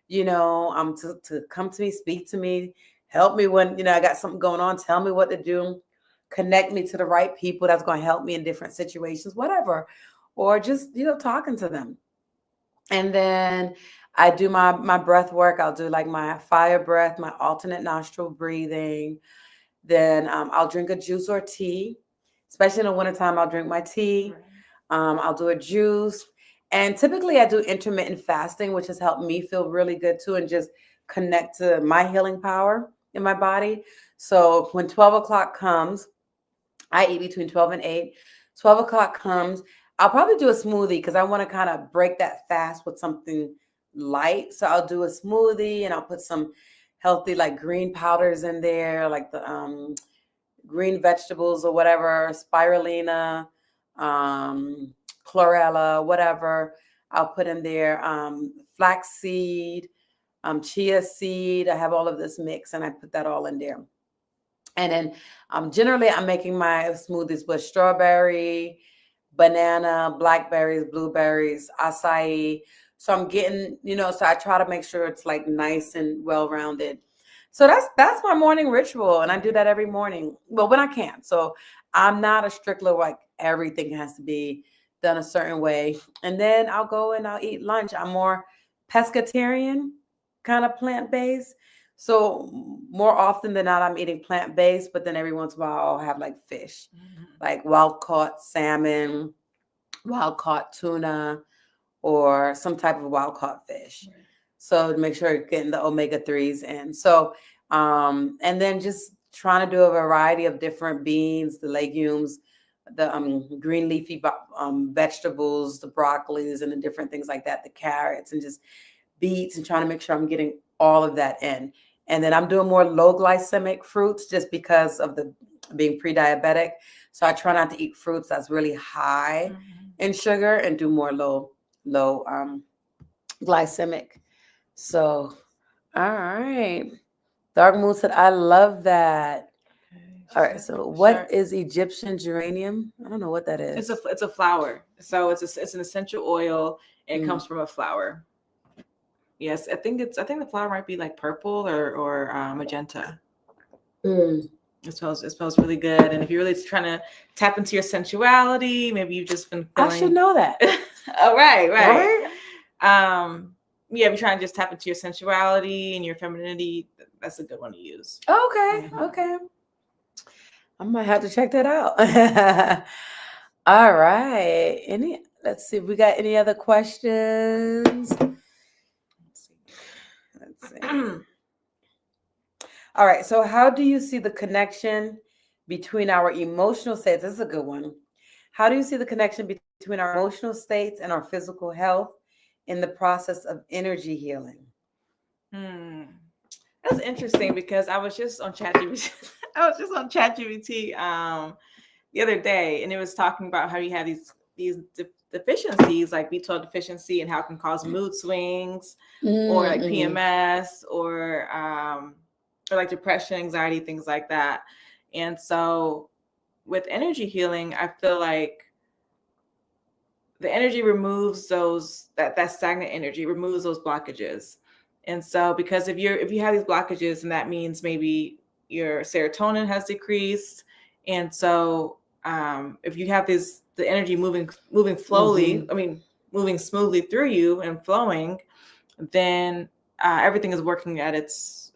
to come to me, speak to me, help me when, I got something going on, tell me what to do, connect me to the right people that's going to help me in different situations, whatever, or just, talking to them. And then I do my breath work. I'll do like my fire breath, my alternate nostril breathing. Then I'll drink a juice or tea, especially in the wintertime. I'll drink my tea. I'll do a juice. And typically I do intermittent fasting, which has helped me feel really good too, and just connect to my healing power in my body. So when 12 o'clock comes, I eat between 12 and 8. 12 o'clock comes, I'll probably do a smoothie because I want to kind of break that fast with something light. So I'll do a smoothie and I'll put some healthy like green powders in there, like the green vegetables or whatever, spirulina, chlorella, whatever. I'll put in there flaxseed, chia seed. I have all of this mix and I put that all in there. And then generally I'm making my smoothies with strawberry, banana, blackberries, blueberries, acai. So I'm getting, so I try to make sure it's like nice and well-rounded. So that's my morning ritual. And I do that every morning. Well, when I can. So I'm not a stickler, like everything has to be done a certain way. And then I'll go and I'll eat lunch. I'm more pescatarian, kind of plant-based. So more often than not, I'm eating plant-based, but then every once in a while I'll have like fish, like wild-caught salmon, wild-caught tuna, or some type of wild-caught fish. Right. So to make sure you're getting the omega-3s in. So, and then just trying to do a variety of different beans, the legumes, green leafy vegetables, the broccolis and the different things like that, the carrots and just beets, and trying to make sure I'm getting all of that in. And then I'm doing more low glycemic fruits just because of the being pre-diabetic. So I try not to eat fruits that's really high in sugar and do more low glycemic. So, all right. Dark Moon said, I love that. All right. So what is Egyptian geranium? I don't know what that is. It's a flower. So it's an essential oil, and it comes from a flower. Yes, I think the flower might be like purple or magenta. It smells really good. And if you're really trying to tap into your sensuality, maybe you've just been feeling. I should know that. Oh, right. Yeah, if you're trying to just tap into your sensuality and your femininity, that's a good one to use. Okay. Okay. I might have to check that out. All right. Let's see if we got any other questions. Let's see. All right. So how do you see the connection between our emotional states? This is a good one. How do you see the connection between our emotional states and our physical health in the process of energy healing? That's interesting because I was just on ChatGPT. The other day, and it was talking about how you have these deficiencies like B12 deficiency and how it can cause mood swings or like PMS or like depression, anxiety, things like that. And so with energy healing, I feel like the energy removes that stagnant energy, removes those blockages. And so because if you have these blockages, and that means maybe your serotonin has decreased. And so if you have the energy moving slowly, moving smoothly through you and flowing, then everything is working at its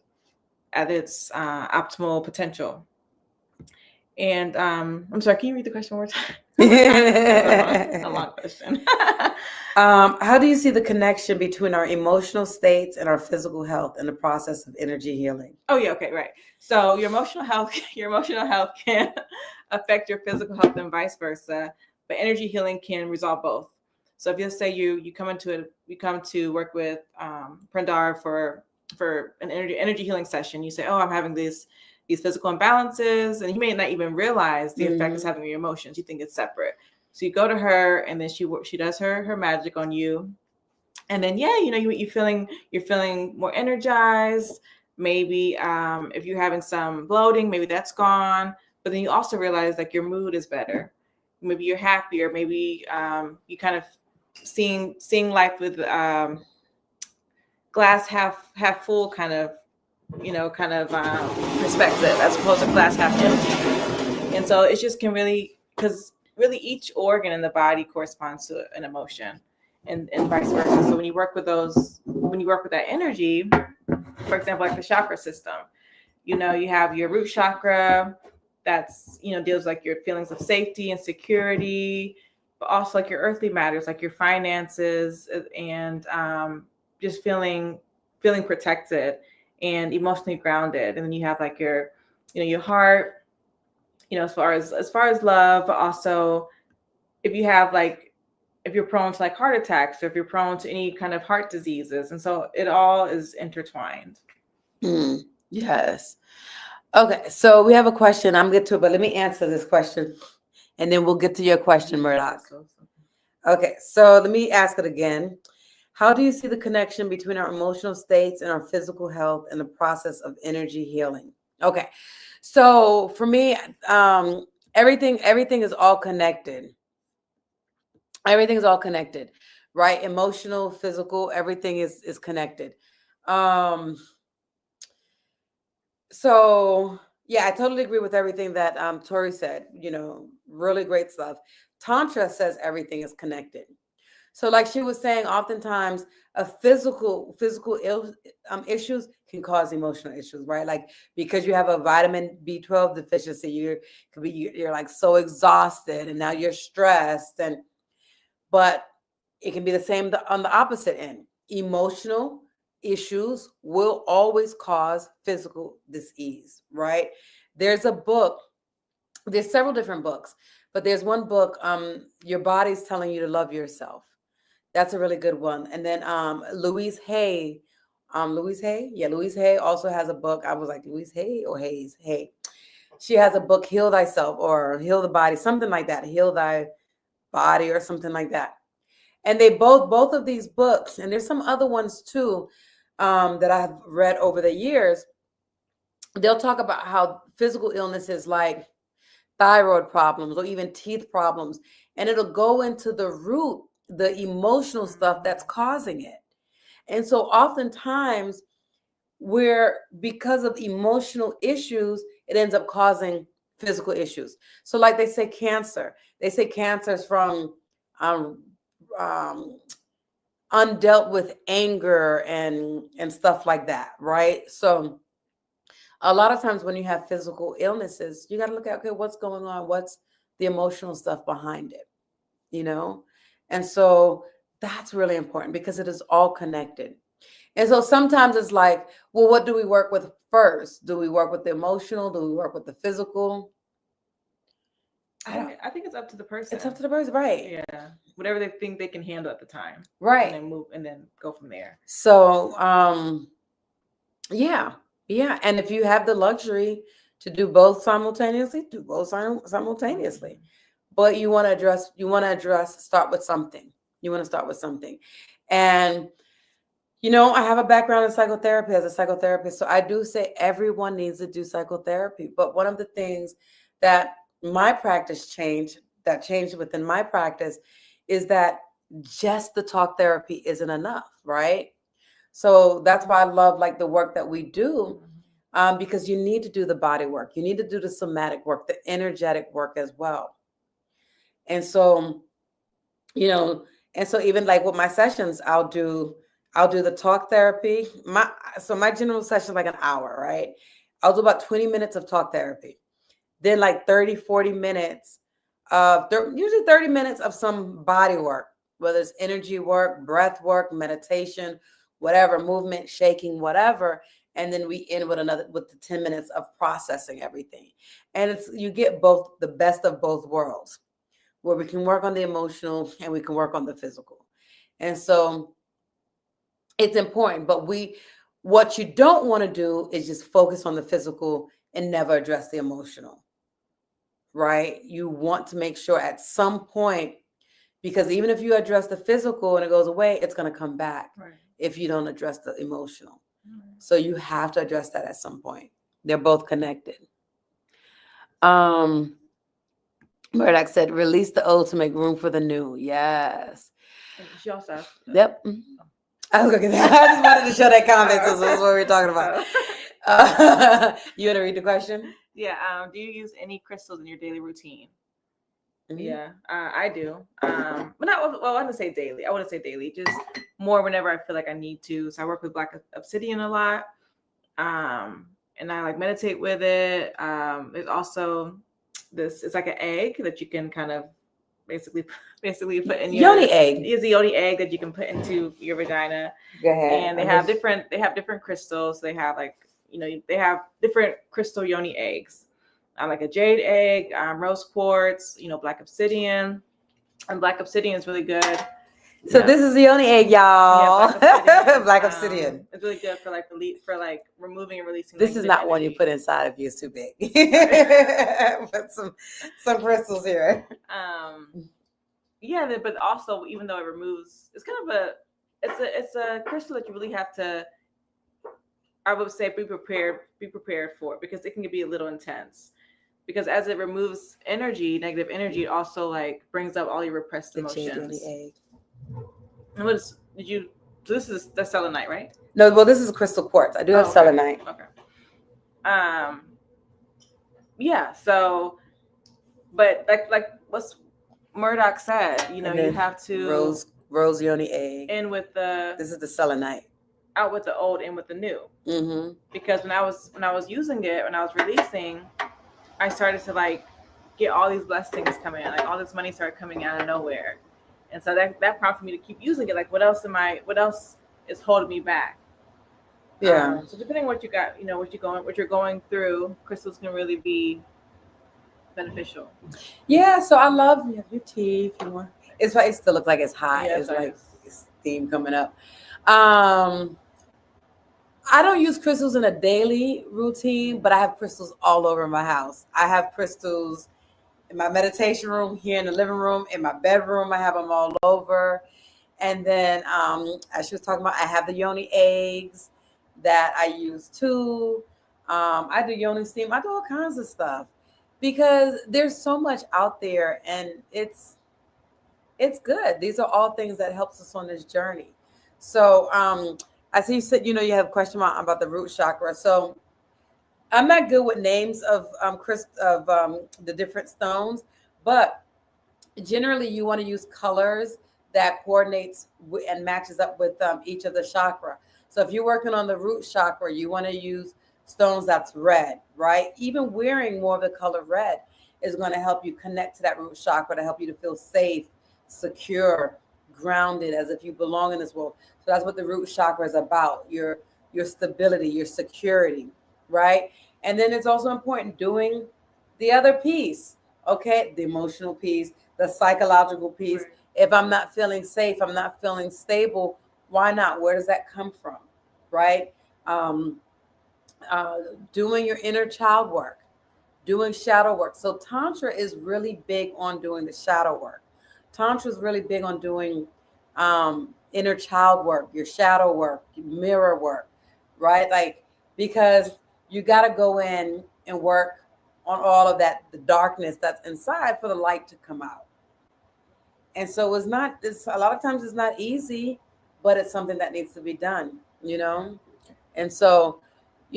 optimal potential. And I'm sorry, can you read the question one more time? A long question. How do you see the connection between our emotional states and our physical health in the process of energy healing? Oh yeah, okay, right. So your emotional health can affect your physical health and vice versa, but energy healing can resolve both. So if you say you come to work with Prandar for an energy healing session, you say, oh, I'm having these physical imbalances, and you may not even realize the effect it's having on your emotions. You think it's separate. So you go to her, and then she does her magic on you, and then you're feeling more energized. Maybe if you're having some bloating, maybe that's gone. But then you also realize like your mood is better. Maybe you're happier. Maybe you kind of seeing life with glass half full kind of perspective, as opposed to glass half empty. And so it just can because each organ in the body corresponds to an emotion, and vice versa. So when you work with that energy, for example, like the chakra system, you have your root chakra that's deals like your feelings of safety and security, but also like your earthly matters, like your finances, and just feeling protected and emotionally grounded. And then you have like your heart, as far as love, but also if you're prone to like heart attacks, or if you're prone to any kind of heart diseases. And so it all is intertwined. Yes. Okay. So we have a question. I'm getting to it, but let me answer this question and then we'll get to your question, Murdoch. Okay. So let me ask it again. How do you see the connection between our emotional states and our physical health in the process of energy healing? Okay. So for me, everything is all connected. Everything is all connected, right? Emotional, physical, everything is connected. So yeah, I totally agree with everything that Tori said. Really great stuff. Tantra says everything is connected. So like she was saying, oftentimes a physical issues can cause emotional issues, right? Like because you have a vitamin B12 deficiency, you're like so exhausted, and now you're stressed, but it can be the same on the opposite end. Emotional issues will always cause physical disease, right? There's several different books, But there's one book, Your Body's Telling You to Love Yourself. That's a really good one. And then Louise Hay, Louise Hay also has a book. I was like, Louise Hay or Hayes? Hay. She has a book, Heal Thyself or Heal the Body, something like that. Heal Thy Body or something like that. And they both of these books, and there's some other ones too that I've read over the years. They'll talk about how physical illnesses like thyroid problems or even teeth problems, and it'll go into the root, the emotional stuff that's causing it. And so oftentimes because of emotional issues, it ends up causing physical issues. So like they say cancer is from undealt with anger and stuff like that, right? So a lot of times when you have physical illnesses, you got to look at, okay, what's going on? What's the emotional stuff behind it, you know? And so that's really important because it is all connected. And so sometimes it's like, well, what do we work with first? Do we work with the emotional? Do we work with the physical? I think it's up to the person. It's up to the person, right? Yeah. Whatever they think they can handle at the time. Right. And then go from there. So, yeah. And if you have the luxury to do both simultaneously, do both simultaneously. But you want to start with something. You want to start with something. And I have a background in psychotherapy as a psychotherapist. So I do say everyone needs to do psychotherapy. But one of the things that my practice changed within my practice is that just the talk therapy isn't enough, right? So that's why I love like the work that we do, because you need to do the body work. You need to do the somatic work, the energetic work as well. And so, even like with my sessions, I'll do the talk therapy. My general session is like an hour, right? I'll do about 20 minutes of talk therapy. Then like 30, 40 minutes usually 30 minutes of some body work, whether it's energy work, breath work, meditation, whatever, movement, shaking, whatever. And then we end with the 10 minutes of processing everything. And you get the best of both worlds, where we can work on the emotional and we can work on the physical. And so it's important, but what you don't want to do is just focus on the physical and never address the emotional, right? You want to make sure at some point, because even if you address the physical and it goes away, it's going to come back, right, if you don't address the emotional. So you have to address that at some point. They're both connected. Murdoch said, release the old to make room for the new. Yes. She also asked. Yep. I was looking at that. I just wanted to show that comment. So this is what we were talking about. You want to read the question? Yeah. Do you use any crystals in your daily routine? Mm-hmm. Yeah, I do. But not, well, I wouldn't say daily. Just more whenever I feel like I need to. So I work with black obsidian a lot. And I like meditate with it. There's also it's like an egg that you can kind of basically put in your yoni egg. It's a yoni egg that you can put into your vagina. Go ahead. And they have different crystals. They have they have different crystal yoni eggs. Like a jade egg, rose quartz, black obsidian. And black obsidian is really good. So this is the yoni egg, y'all. Yeah, black obsidian. It's really good for removing and releasing. This is not one you put inside of you. It's too big. Put some crystals here. Yeah, but also even though it removes, it's kind of it's a crystal that you really have to, I would say, be prepared for, because it can be a little intense. Because as it removes negative energy, it also brings up all your repressed emotions. And that's selenite, right? No, well, this is crystal quartz. I do have selenite. Okay. Yeah. So, but like what's Murdoch said, you have to rose yoni egg. In with this is the selenite. Out with the old, in with the new. Mm-hmm. Because when I was using it, when I was releasing, I started to get all these blessings coming in, all this money started coming out of nowhere. And so that prompted me to keep using it. What else is holding me back? Yeah. So depending on what you got, what you're going through, crystals can really be beneficial. Yeah, so I love your tea if you want. It's like it still looks like it's hot. Yeah, it's so like steam coming up. I don't use crystals in a daily routine, but I have crystals all over my house. I have crystals in my meditation room, here in the living room, in my bedroom. I have them all over. And then, as she was talking about, I have the yoni eggs that I use too. I do yoni steam. I do all kinds of stuff because there's so much out there, and it's good. These are all things that helps us on this journey. So, I see you said you have a question about the root chakra. So I'm not good with names of the different stones, but generally you want to use colors that coordinates and matches up with each of the chakra. So if you're working on the root chakra, you want to use stones that's red, right? Even wearing more of the color red is going to help you connect to that root chakra, to help you to feel safe, secure, grounded, as if you belong in this world. So that's what the root chakra is about: your stability, your security, right? And then it's also important doing the other piece, okay? The emotional piece, the psychological piece. Right. If I'm not feeling safe, I'm not feeling stable, why not? Where does that come from, right? Um, uh, Doing your inner child work, doing shadow work. So Tantra is really big on doing the shadow work. Tantra is really big on doing inner child work, your shadow work, mirror work, right? Like, because you got to go in and work on all of that, the darkness that's inside, for the light to come out. And so it's a lot of times it's not easy, but it's something that needs to be done. And so,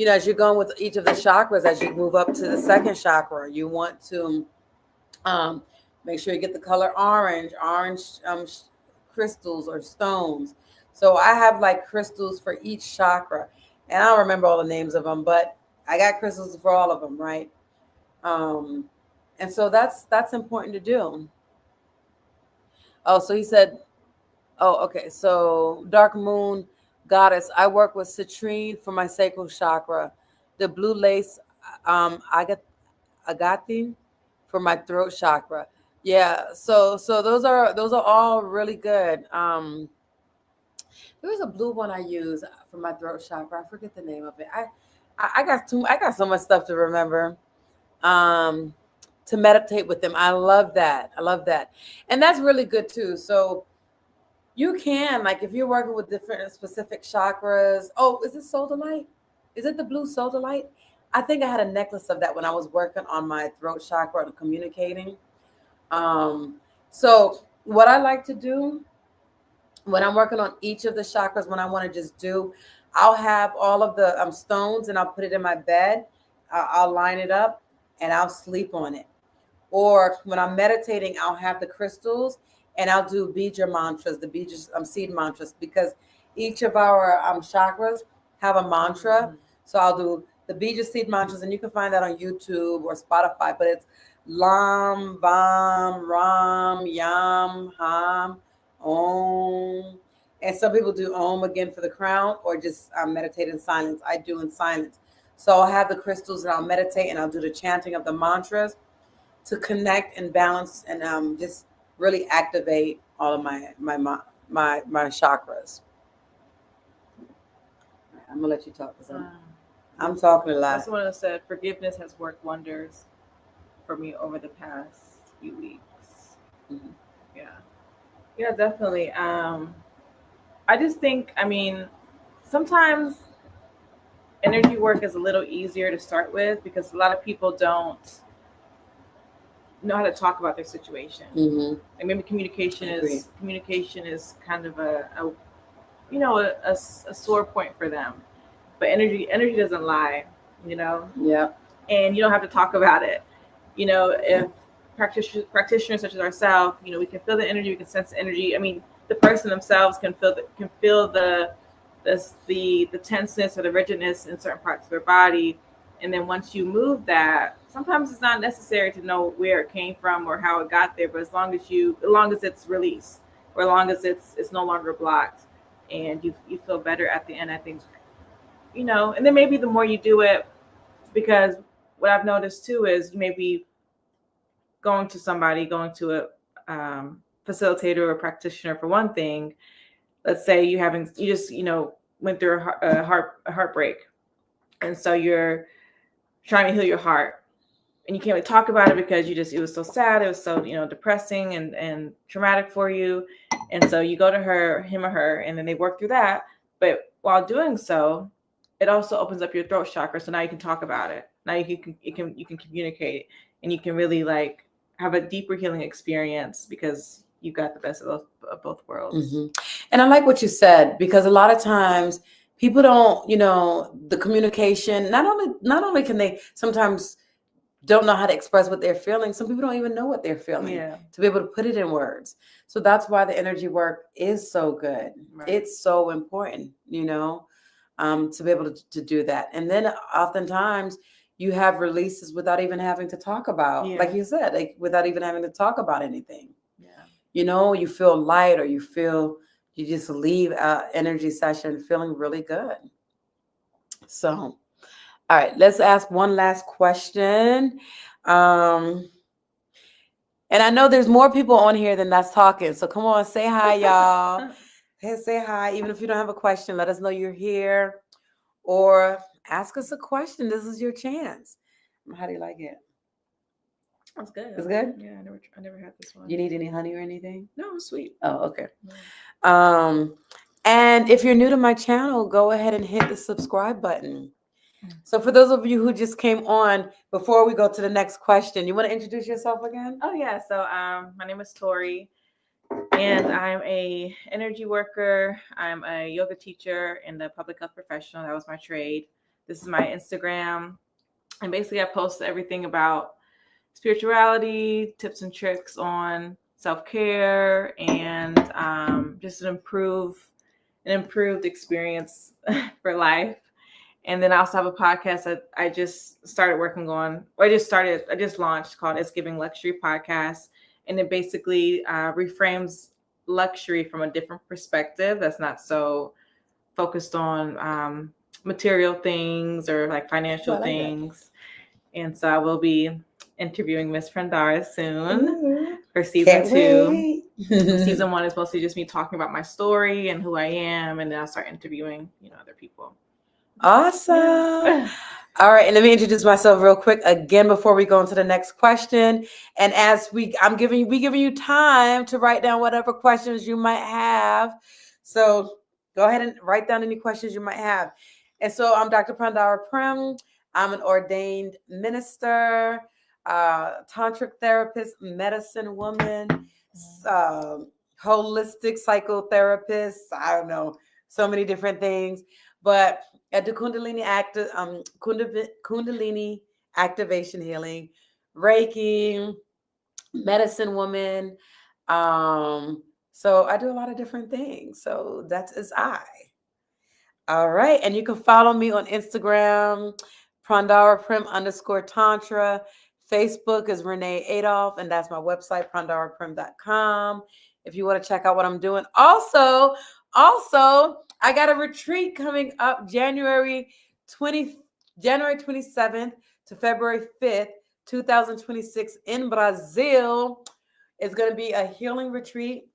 as you're going with each of the chakras, as you move up to the second chakra, you want to um, make sure you get the color orange crystals or stones. So I have like crystals for each chakra, and I don't remember all the names of them, but I got crystals for all of them, right? Um, and so that's important to do. Oh, so he said, oh, okay. So dark moon goddess, I work with citrine for my sacral chakra, the blue lace agati for my throat chakra. Yeah, so those are all really good. There was a blue one I use for my throat chakra. I forget the name of it. I got so much stuff to remember. Um, to meditate with them. I love that. I love that. And that's really good too. So you can, like, if you're working with different specific chakras. Oh, is it sodalite? Is it the blue sodalite? I think I had a necklace of that when I was working on my throat chakra and communicating. Um, so what I like to do when I'm working on each of the chakras, when I want to just do, I'll have all of the stones and I'll put it in my bed. I'll line it up and I'll sleep on it. Or when I'm meditating, I'll have the crystals and I'll do bija mantras, the bija seed mantras, because each of our chakras have a mantra. Mm-hmm. So I'll do the bija seed mantras, and you can find that on YouTube or Spotify. But it's Lam, Vam, Ram, Yam, Ham, Om. And some people do Om again for the crown, or just meditate in silence. I do in silence. So I'll have the crystals and I'll meditate and I'll do the chanting of the mantras to connect and balance and just really activate all of my chakras. I'm gonna let you talk because I'm talking a lot. That's what I said. Forgiveness has worked wonders for me over the past few weeks. Mm-hmm. Yeah, definitely. I just think, sometimes energy work is a little easier to start with because a lot of people don't know how to talk about their situation. Mm-hmm. And maybe communication is kind of a sore point for them. But energy doesn't lie, Yeah. And you don't have to talk about it. If practitioners such as ourselves, we can feel the energy, we can sense the energy. The person themselves can feel the tenseness or the rigidness in certain parts of their body. And then once you move that, sometimes it's not necessary to know where it came from or how it got there, but as long as it's released, or as long as it's no longer blocked, and you feel better at the end, I think, and then maybe the more you do it, because what I've noticed too is maybe going to a facilitator or practitioner for one thing. Let's say you just went through a heartbreak, and so you're trying to heal your heart, and you can't really talk about it because it was so sad, it was so depressing and traumatic for you, and so you go to him or her, and then they work through that. But while doing so, it also opens up your throat chakra, so now you can talk about it. Now you can communicate, and you can really like have a deeper healing experience because you got the best of both worlds. Mm-hmm. And I like what you said, because a lot of times people don't, the communication, not only can they sometimes don't know how to express what they're feeling. Some people don't even know what they're feeling to be able to put it in words. So that's why the energy work is so good. Right. It's so important, to be able to do that. And then oftentimes you have releases without even having to talk about, like you said, like without even having to talk about anything. Yeah. You feel light, or you just leave an energy session feeling really good. So, all right, let's ask one last question. And I know there's more people on here than that's talking. So come on, say hi, y'all. Hey, say hi. Even if you don't have a question, let us know you're here, or ask us a question. This is your chance. How do you like it? That's good. It's good? Yeah, I never had this one. You need any honey or anything? No, it's sweet. Oh, okay. Yeah. And if you're new to my channel, go ahead and hit the subscribe button. So for those of you who just came on, before we go to the next question, you want to introduce yourself again? Oh, yeah. So my name is Tori, and I'm a energy worker. I'm a yoga teacher and a public health professional. That was my trade. This is my Instagram. And basically, I post everything about spirituality, tips and tricks on self-care, and just an improved experience for life. And then I also have a podcast that I just started working on. I just launched, called It's Giving Luxury Podcast. And it basically reframes luxury from a different perspective that's not so focused on material things or like financial things. And so I will be interviewing Miss Prandara soon for season 2. Season 1 is mostly just me talking about my story and who I am. And then I'll start interviewing, other people. Awesome. All right, and let me introduce myself real quick again before we go into the next question. And as we giving you time to write down whatever questions you might have. So go ahead and write down any questions you might have. And so I'm Dr. Prandara Prem. I'm an ordained minister, tantric therapist, medicine woman, holistic psychotherapist. I don't know, so many different things. But at the Kundalini activation healing, Reiki, medicine woman. So I do a lot of different things. So that is I. All right. And you can follow me on Instagram, PrandaraPrim_Tantra. Facebook is Renee Adolph, and that's my website, PrandaraPrim.com. If you want to check out what I'm doing. Also, I got a retreat coming up January 27th to February 5th, 2026 in Brazil. It's going to be a healing retreat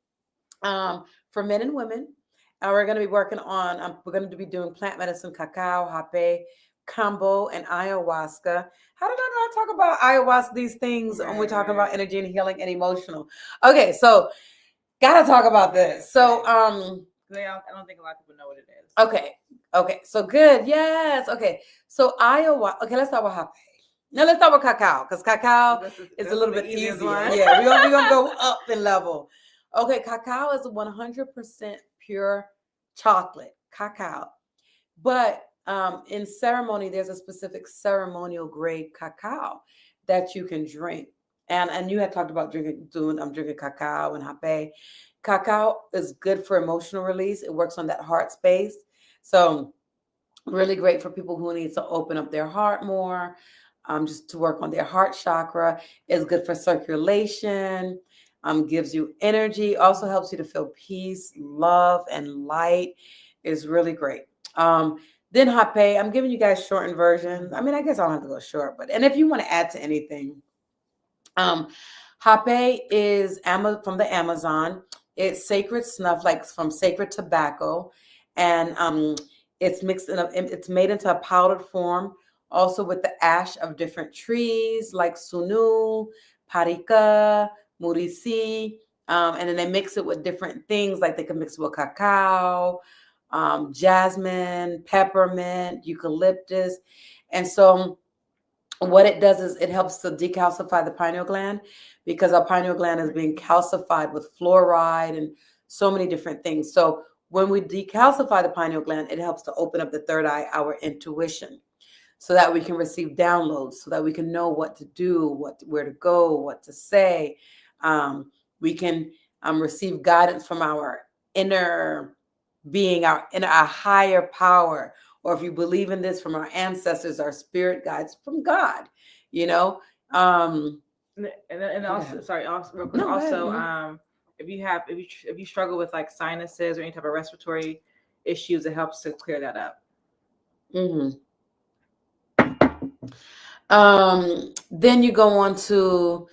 for men and women. And we're going to be working on, we're going to be doing plant medicine, cacao, hape, kambo, and ayahuasca. How did I not talk about ayahuasca, these things, when we're talking about energy and healing and emotional? Okay, so gotta talk about this. So, I don't think a lot of people know what it is. Okay, so good. Yes. Okay, so ayahuasca. Okay, let's talk about hape. No, let's talk about cacao, because cacao is a little bit easier. Yeah, we're gonna go up in level. Okay, cacao is 100% pure chocolate cacao, but in ceremony, there's a specific ceremonial grade cacao that you can drink. And you had talked about drinking cacao and hape. Cacao is good for emotional release. It works on that heart space. So really great for people who need to open up their heart more, just to work on their heart chakra. It's good for circulation, gives you energy, also helps you to feel peace, love, and light. Is really great. Then hape, I'm giving you guys shortened versions. I mean, I guess I don't have to go short, and if you want to add to anything, Um, Hape is from the Amazon. It's sacred snuff, like from sacred tobacco, and it's mixed in it's made into a powdered form, also with the ash of different trees like sunu, parika, murisi, and then they mix it with different things, like they can mix it with cacao, jasmine, peppermint, eucalyptus, and so what it does is it helps to decalcify the pineal gland, because our pineal gland is being calcified with fluoride and so many different things. So when we decalcify the pineal gland, it helps to open up the third eye, our intuition, so that we can receive downloads, so that we can know what to do, where to go, what to say. We can receive guidance from our inner being, our higher power, or if you believe in this, from our ancestors, our spirit guides from God, you know. And also, sorry, also real quick, No, also, mm-hmm. if you struggle with like sinuses or any type of respiratory issues, it helps to clear that up. Mm-hmm. Then you go on to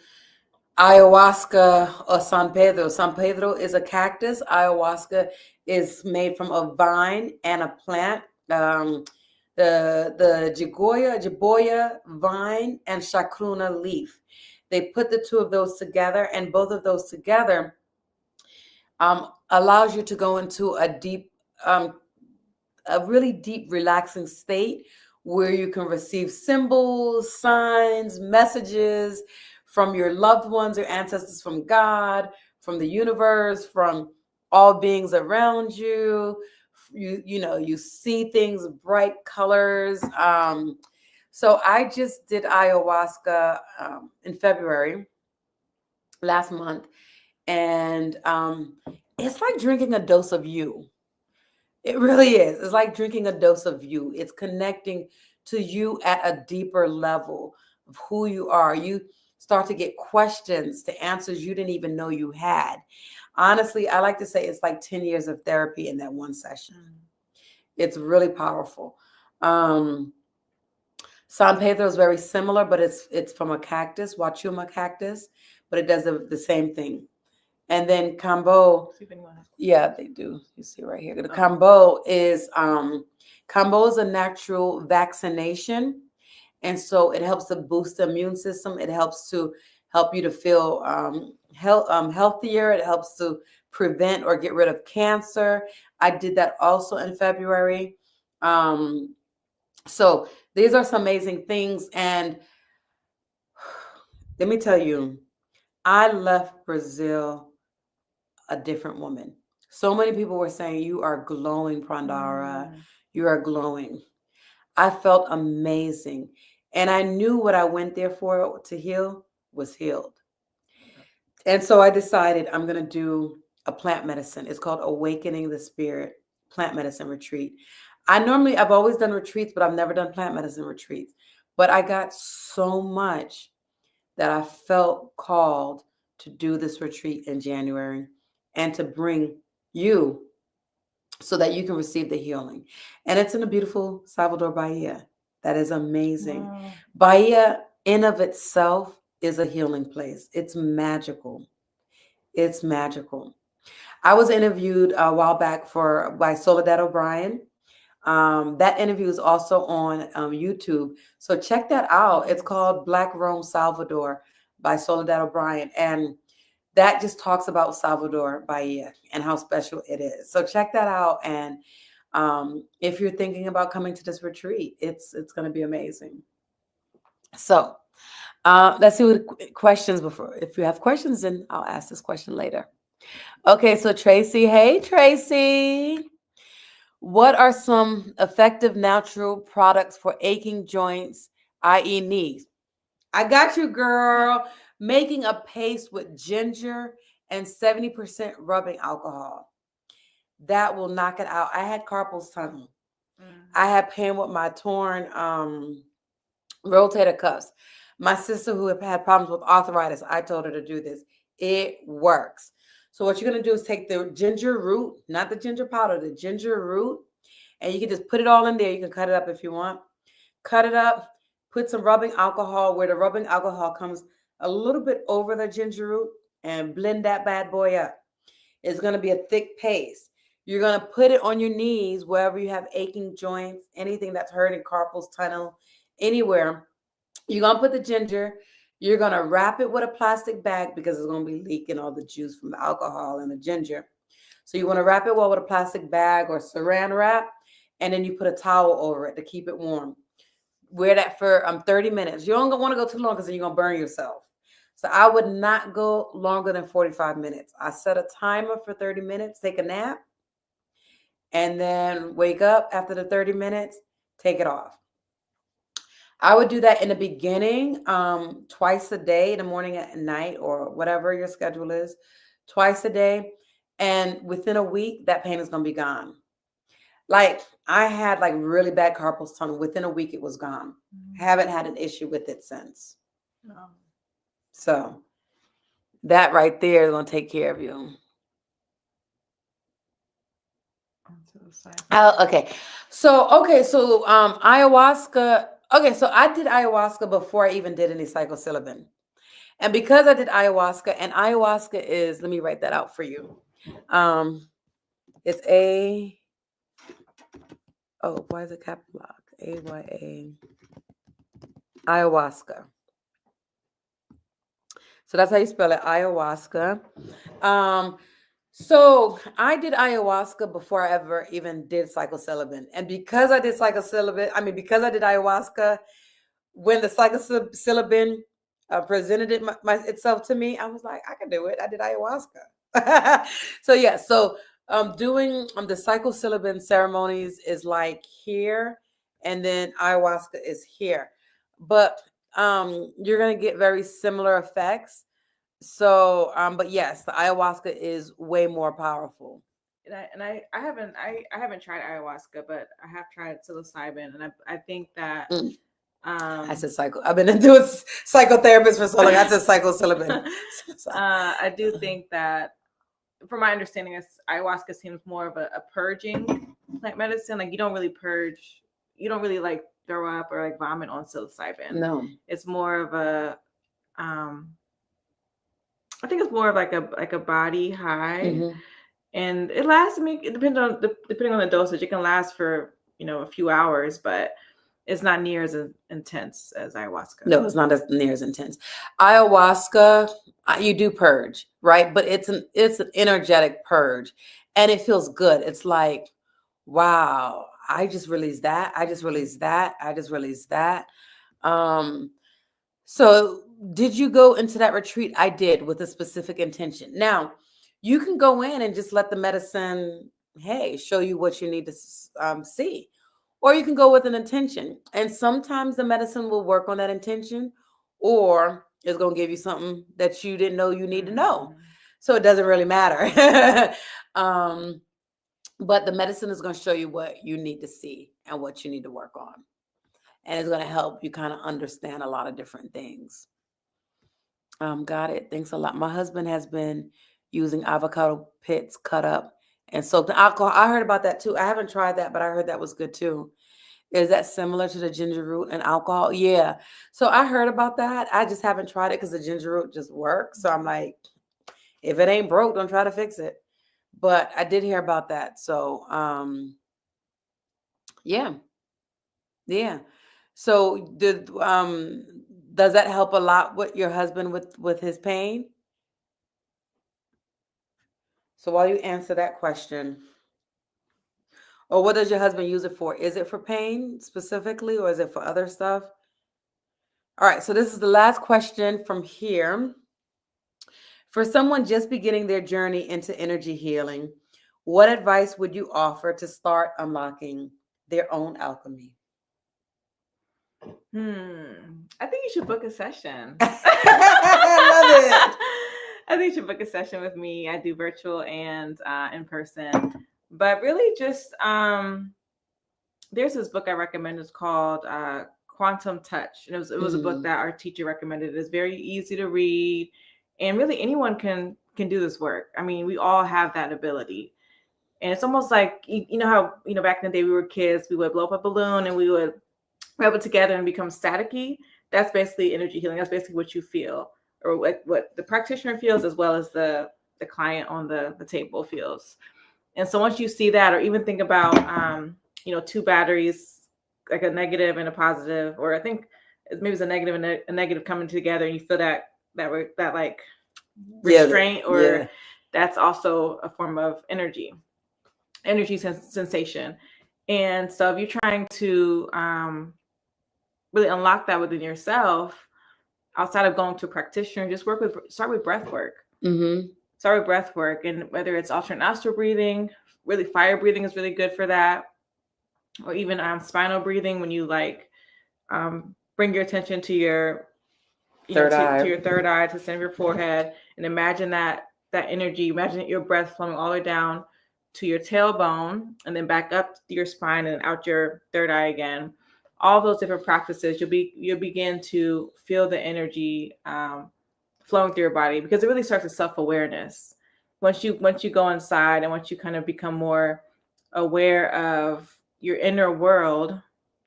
ayahuasca or San Pedro. San Pedro is a cactus. Ayahuasca is made from a vine and a plant. The jiboya vine and chacruna leaf. They put the two of those together, and both of those together allows you to go into a really deep, relaxing state where you can receive symbols, signs, messages from your loved ones, your ancestors, from God, from the universe, from all beings around you. You see things, bright colors. So I just did ayahuasca in February last month, and it's like drinking a dose of you. It really is. It's like drinking a dose of you. It's connecting to you at a deeper level of who you are. You start to get questions to answers you didn't even know you had. Honestly, I like to say it's like 10 years of therapy in that one session. It's really powerful. San Pedro is very similar, but it's from a cactus, Wachuma cactus, but it does the same thing. And then Kambo, yeah, they do. You see right here. The Kambo is a natural vaccination, and so it helps to boost the immune system. It helps to help you to feel healthier. It helps to prevent or get rid of cancer. I did that also in February. So these are some amazing things, and let me tell you, I left Brazil a different woman. So many people were saying, "You are glowing, Prandara. You are glowing." I felt amazing. And I knew what I went there for to heal was healed. And so I decided I'm going to do a plant medicine. It's called Awakening the Spirit Plant Medicine Retreat. I've always done retreats, but I've never done plant medicine retreats. But I got so much that I felt called to do this retreat in January and to bring you so that you can receive the healing. And it's in a beautiful Salvador Bahia. That is amazing. Wow. Bahia in of itself is a healing place. It's magical. It's magical. I was interviewed a while back by Soledad O'Brien. That interview is also on YouTube. So check that out. It's called Black Rome Salvador by Soledad O'Brien. And that just talks about Salvador Bahia and how special it is. So check that out. And if you're thinking about coming to this retreat, it's going to be amazing. So let's see what questions before. If you have questions, then I'll ask this question later. Okay, so Tracy. Hey, Tracy. What are some effective natural products for aching joints, i.e. knees? I got you, girl. Making a paste with ginger and 70% rubbing alcohol. That will knock it out. I had carpal tunnel. I had pain with my torn rotator cuffs. My sister, who had problems with arthritis, I told her to do this. It works. So what you're going to do is take the ginger root, not the ginger powder, the ginger root, and you can just put it all in there. You can cut it up if you want. Cut it up, put some rubbing alcohol. Where the rubbing alcohol comes a little bit over the ginger root and blend that bad boy up. It's going to be a thick paste. You're going to put it on your knees, wherever you have aching joints, anything that's hurting, carpal tunnel, anywhere. You're going to put the ginger. You're going to wrap it with a plastic bag because it's going to be leaking all the juice from the alcohol and the ginger. So you want to wrap it well with a plastic bag or saran wrap, and then you put a towel over it to keep it warm. Wear that for 30 minutes. You don't want to go too long because then you're going to burn yourself. So I would not go longer than 45 minutes. I set a timer for 30 minutes, take a nap, and then wake up after the 30 minutes, take it off. I would do that in the beginning, twice a day, in the morning and night, or whatever your schedule is, twice a day. And within a week, that pain is going to be gone. Like I had like really bad carpal tunnel. Within a week, it was gone. Haven't had an issue with it since. No. So that right there is going to take care of you. Okay. So ayahuasca. Okay, so I did ayahuasca before I even did any psilocybin. And because I did ayahuasca, and ayahuasca is, let me write that out for you. It's why is it capital lock? AYA. Ayahuasca. So that's how you spell it, ayahuasca. So I did ayahuasca before I ever even did psilocybin. And because I did because I did ayahuasca, when the psilocybin presented itself to me, I was like, I can do it. I did ayahuasca. So doing the psilocybin ceremonies is like here, and then ayahuasca is here. But you're going to get very similar effects. So, but yes, the ayahuasca is way more powerful. And I haven't tried ayahuasca, but I have tried psilocybin, and I think that I said I've been into a psychotherapist for so long. I said psilocybin. I do think that, from my understanding, ayahuasca seems more of a purging plant medicine. Like you don't really purge, you don't really like throw up or like vomit on psilocybin. No, it's more of a I think it's more of like a body high, and it lasts. I mean, it depends on depending on the dosage. It can last for a few hours, but it's not near as intense as ayahuasca. No, it's not as near as intense. Ayahuasca, you do purge, right? But it's an energetic purge, and it feels good. It's like, wow, I just released that. I just released that. I just released that. So did you go into that retreat? I did, with a specific intention. Now, you can go in and just let the medicine, show you what you need to see. Or you can go with an intention. And sometimes the medicine will work on that intention, or it's going to give you something that you didn't know you need to know. So it doesn't really matter. But the medicine is going to show you what you need to see and what you need to work on. And it's going to help you kind of understand a lot of different things. Got it. Thanks a lot. My husband has been using avocado pits cut up and soaked in alcohol. I heard about that too. I haven't tried that, but I heard that was good too. Is that similar to the ginger root and alcohol? Yeah. So I heard about that. I just haven't tried it because the ginger root just works. So I'm like, if it ain't broke, don't try to fix it. But I did hear about that. So yeah. So does that help a lot with your husband with his pain? So while you answer that question, or what does your husband use it for? Is it for pain specifically, or is it for other stuff? All right, so this is the last question from here. For someone just beginning their journey into energy healing, what advice would you offer to start unlocking their own alchemy? I think you should book a session. I love it. I think you should book a session with me. I do virtual and in person. But really just, there's this book I recommend. It's called Quantum Touch. And it was a book that our teacher recommended. It's very easy to read. And really anyone can do this work. I mean, we all have that ability. And it's almost like, you know how, back in the day we were kids, we would blow up a balloon and we would rub it together and become staticky. That's basically energy healing. That's basically what you feel or what the practitioner feels, as well as the client on the table feels. And so once you see that, or even think about, two batteries, like a negative and a positive, or I think maybe it's a negative and a negative coming together, and you feel that like restraint, or that's also a form of energy sensation. And so if you're trying to really unlock that within yourself, outside of going to a practitioner, just start with breath work. Mm-hmm. Start with breath work, and whether it's alternate nostril breathing, really fire breathing is really good for that, or even spinal breathing, when you bring your attention to your third eye, to the center of your forehead, and imagine that energy, imagine your breath flowing all the way down to your tailbone, and then back up your spine and out your third eye again. All those different practices, you'll begin to feel the energy flowing through your body, because it really starts with self-awareness. Once you go inside, and once you kind of become more aware of your inner world,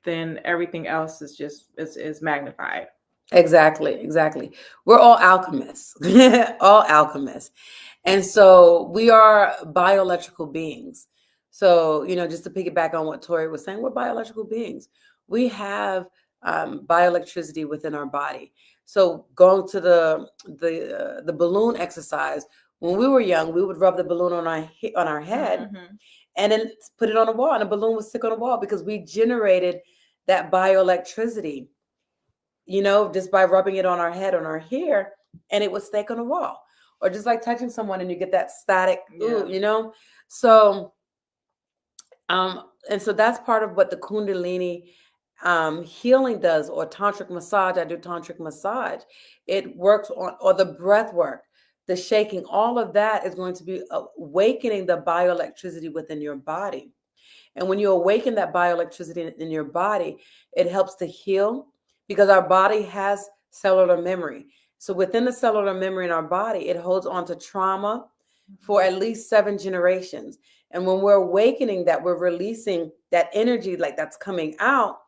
then everything else is magnified. Exactly. We're all alchemists, all alchemists. And so we are bioelectrical beings. So, just to piggyback on what Tori was saying, we're bioelectrical beings. We have bioelectricity within our body. So going to the balloon exercise, when we were young, we would rub the balloon on our head, mm-hmm. and then put it on a wall, and the balloon would stick on a wall, because we generated that bioelectricity, just by rubbing it on our head, on our hair, and it would stay on the wall. Or just like touching someone and you get that static, So, and so that's part of what the Kundalini healing does, or tantric massage. I do tantric massage. It works on, or the breath work, the shaking, all of that is going to be awakening the bioelectricity within your body. And when you awaken that bioelectricity in your body, it helps to heal, because our body has cellular memory. So within the cellular memory in our body, it holds on to trauma for at least 7 generations. And when we're awakening that, we're releasing that energy that's coming out,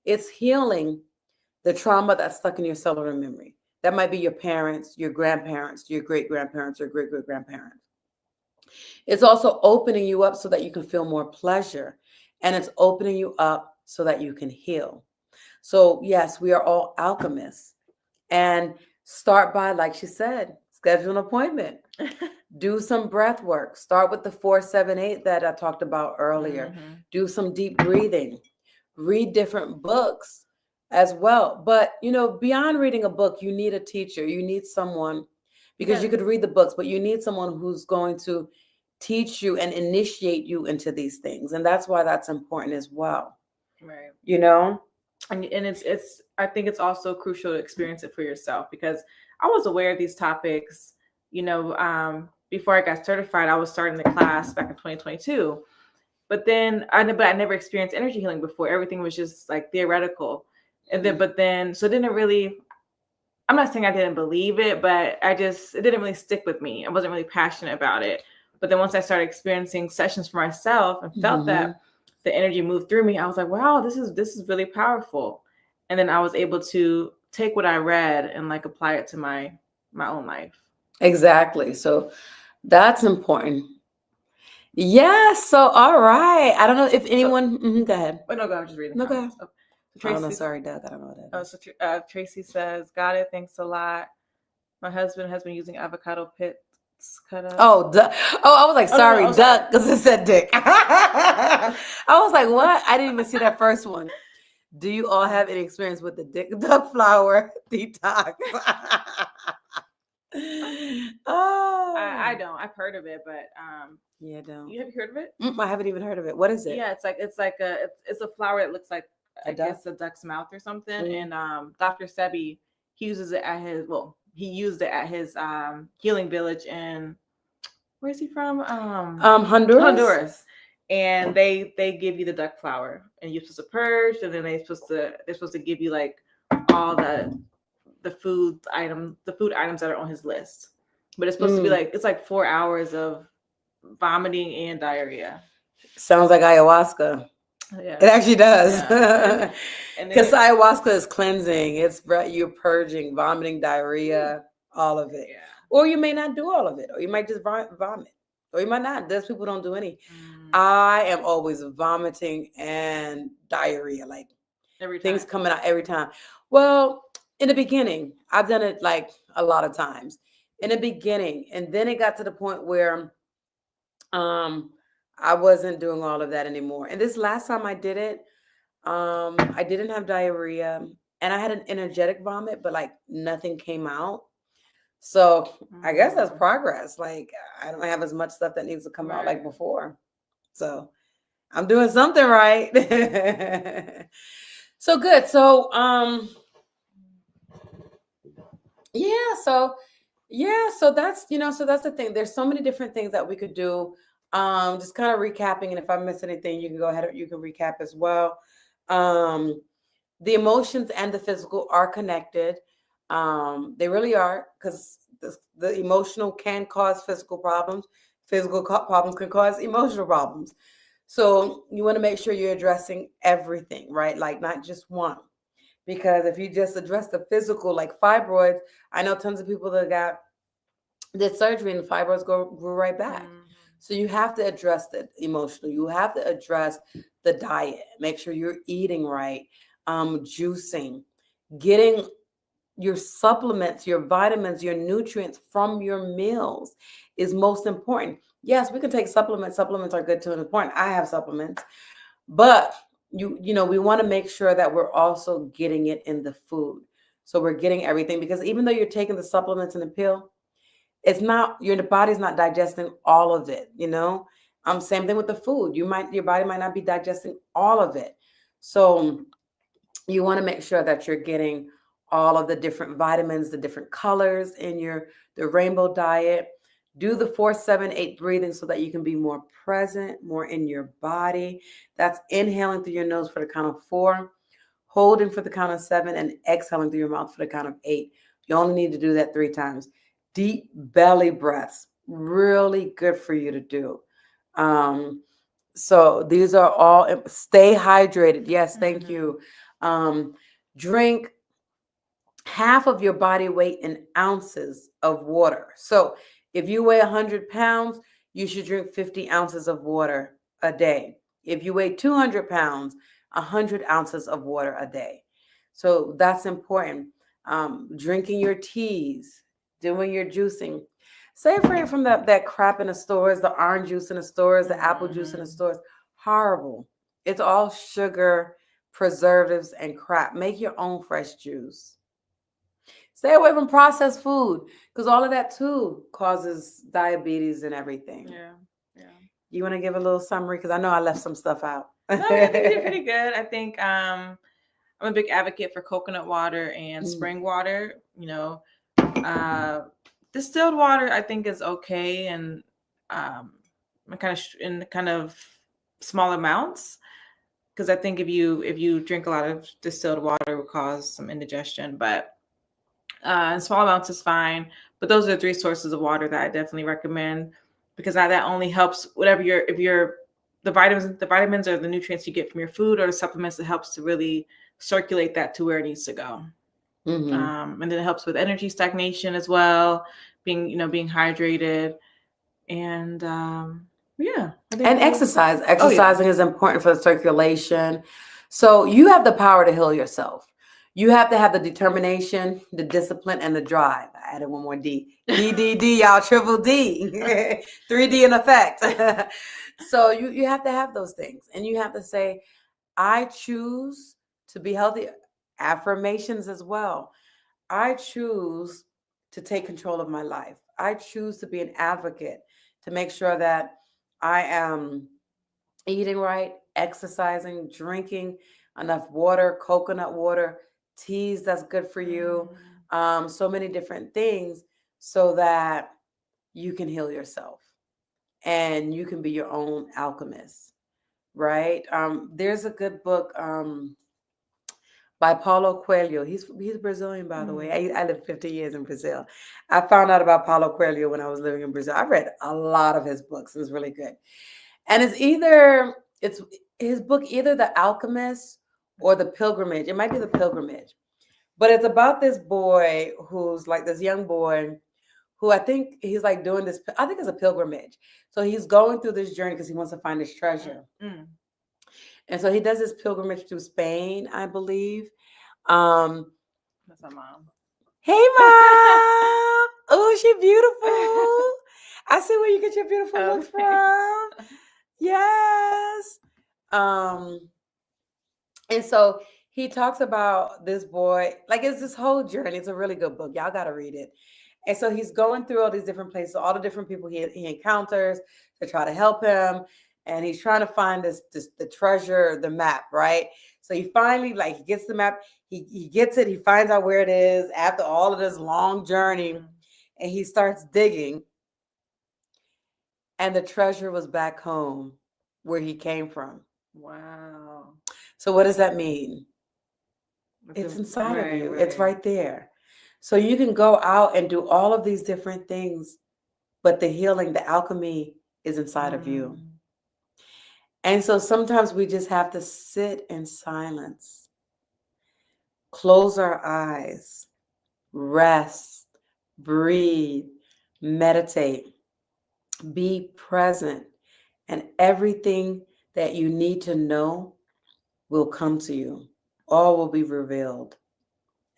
it's healing the trauma that's stuck in your cellular memory. That might be your parents, your grandparents, your great-grandparents, or great-great-grandparents. It's also opening you up so that you can feel more pleasure. And it's opening you up so that you can heal. So yes, we are all alchemists. And start by, like she said, schedule an appointment. Do some breath work. Start with the 4-7-8 that I talked about earlier. Mm-hmm. Do some deep breathing. Read different books as well. But, beyond reading a book, you need a teacher. You need someone, because you could read the books, but you need someone who's going to teach you and initiate you into these things. And that's why that's important as well. Right. And it's I think it's also crucial to experience it for yourself, because I was aware of these topics, before I got certified. I was starting the class back in 2022, but I never experienced energy healing before. Everything was just like theoretical. And then, so it didn't really, I'm not saying I didn't believe it, but it didn't really stick with me. I wasn't really passionate about it. But then once I started experiencing sessions for myself and felt mm-hmm. that the energy moved through me, I was like, wow, this is really powerful. And then I was able to take what I read and apply it to my own life. Exactly. So that's important. Yes. So, all right. I don't know if anyone, go ahead. Oh, no, go. I'm just reading. No, go ahead. Oh, Tracy, no, sorry, Doug. I don't know what that is. So Tracy says, got it. Thanks a lot. My husband has been using avocado pits cut up. Oh, I was like, sorry, duck, because it said dick. I was like, what? I didn't even see that first one. Do you all have any experience with the duck flower detox? Oh, I don't. I've heard of it, but yeah, don't. You have heard of it? I haven't even heard of it. What is it? Yeah, it's a flower that looks like I guess a duck's mouth or something. Mm-hmm. And Dr. Sebi, he uses it at he used it at his healing village in, where's he from? Honduras. And they give you the duck flower, and you're supposed to purge, and then they're supposed to give you all the food items that are on his list. But it's supposed to be it's 4 hours of vomiting and diarrhea. Sounds like ayahuasca. Yeah. It actually does. Because ayahuasca is cleansing. It's you're purging, vomiting, diarrhea, all of it. Yeah. Or you may not do all of it, or you might just vomit, or you might not. Those people don't do any. Mm. I am always vomiting and diarrhea, like Every things time. coming out every time. Well, in the beginning, I've done it like a lot of times in the beginning, and then it got to the point where um I wasn't doing all of that anymore. And this last time I did it, I didn't have diarrhea, and I had an energetic vomit, but like nothing came out. So I guess that's Mm. progress. Like I don't have as much stuff that needs to come out like Right. before. So I'm doing something right. So good. So yeah, so yeah, so that's so that's the thing. There's so many different things that we could do. Just kind of recapping, and if I miss anything, you can go ahead, you can recap as well. Um the emotions and the physical are connected. They really are, because the emotional can cause physical problems. Physical problems can cause emotional problems. So you want to make sure you're addressing everything, right? Like not just one. Because if you just address the physical, like fibroids, I know tons of people that did surgery and the fibroids grew right back. Mhm. So you have to address the emotional. You have to address the diet. Make sure you're eating right, juicing, getting your supplements, your vitamins, your nutrients from your meals is most important. Yes, we can take supplements. Supplements are good too and important. I have supplements, but we want to make sure that we're also getting it in the food. So we're getting everything, because even though you're taking the supplements in the pill, it's not, your body's not digesting all of it. Same thing with the food. Your body might not be digesting all of it. So you want to make sure that you're getting all of the different vitamins, the different colors in the rainbow diet. Do the 4-7-8 breathing so that you can be more present, more in your body. That's inhaling through your nose for the count of 4, holding for the count of 7, and exhaling through your mouth for the count of 8. You only need to do that 3 times. Deep belly breaths, really good for you to do. So these are all, stay hydrated. Yes, thank you. Drink half of your body weight in ounces of water. So if you weigh 100 pounds, you should drink 50 ounces of water a day. If you weigh 200 pounds, 100 ounces of water a day. So that's important. Drinking your teas, doing your juicing. Stay away from that crap in the stores, the orange juice in the stores, the apple juice in the stores. Horrible. It's all sugar, preservatives, and crap. Make your own fresh juice. Stay away from processed food, because all of that too causes diabetes and everything. Yeah. You want to give a little summary, because I know I left some stuff out. No, I think you're pretty good. I think I'm a big advocate for coconut water and spring water. Distilled water I think is okay, and in kind of small amounts, because I think if you drink a lot of distilled water, it will cause some indigestion. But in small amounts is fine. But those are the 3 sources of water that I definitely recommend, because that only helps whatever the vitamins or the nutrients you get from your food, or the supplements, that helps to really circulate that to where it needs to go. And then it helps with energy stagnation as well, being hydrated, and yeah. And exercise. Exercising is important for the circulation. So you have the power to heal yourself. You have to have the determination, the discipline, and the drive. I added one more D. D, y'all, triple D. 3D in effect. So you have to have those things. And you have to say, I choose to be healthy. Affirmations as well. I choose to take control of my life. I choose to be an advocate, to make sure that I am eating right, exercising, drinking enough water, coconut water, teas that's good for you, so many different things, so that you can heal yourself and you can be your own alchemist, right? There's a good book by Paulo Coelho. He's Brazilian, by the way. I lived 50 years in Brazil. I found out about Paulo Coelho when I was living in Brazil. I read a lot of his books. It's really good. And it's his book, either The Alchemist or The Pilgrimage. It might be The Pilgrimage. But it's about this boy who's like this young boy who I think he's like doing this. I think it's a pilgrimage. So he's going through this journey because he wants to find his treasure. Mm. And so he does this pilgrimage to Spain, I believe. Um, That's my mom. Hey, mom. Oh, she beautiful. I see where you get your beautiful looks from. Yes. And so he talks about this boy, like it's this whole journey. It's a really good book. Y'all got to read it. And so he's going through all these different places, all the different people he encounters to try to help him. And he's trying to find the treasure, the map, right? So he finally, like, he gets the map, he gets it, he finds out where it is after all of this long journey, and he starts digging. And the treasure was back home where he came from. Wow. So what does that mean? It's inside of you. It's right there. So you can go out and do all of these different things, but the healing, the alchemy is inside of you. And so sometimes we just have to sit in silence, close our eyes, rest, breathe, meditate, be present, and everything that you need to know will come to you. All will be revealed.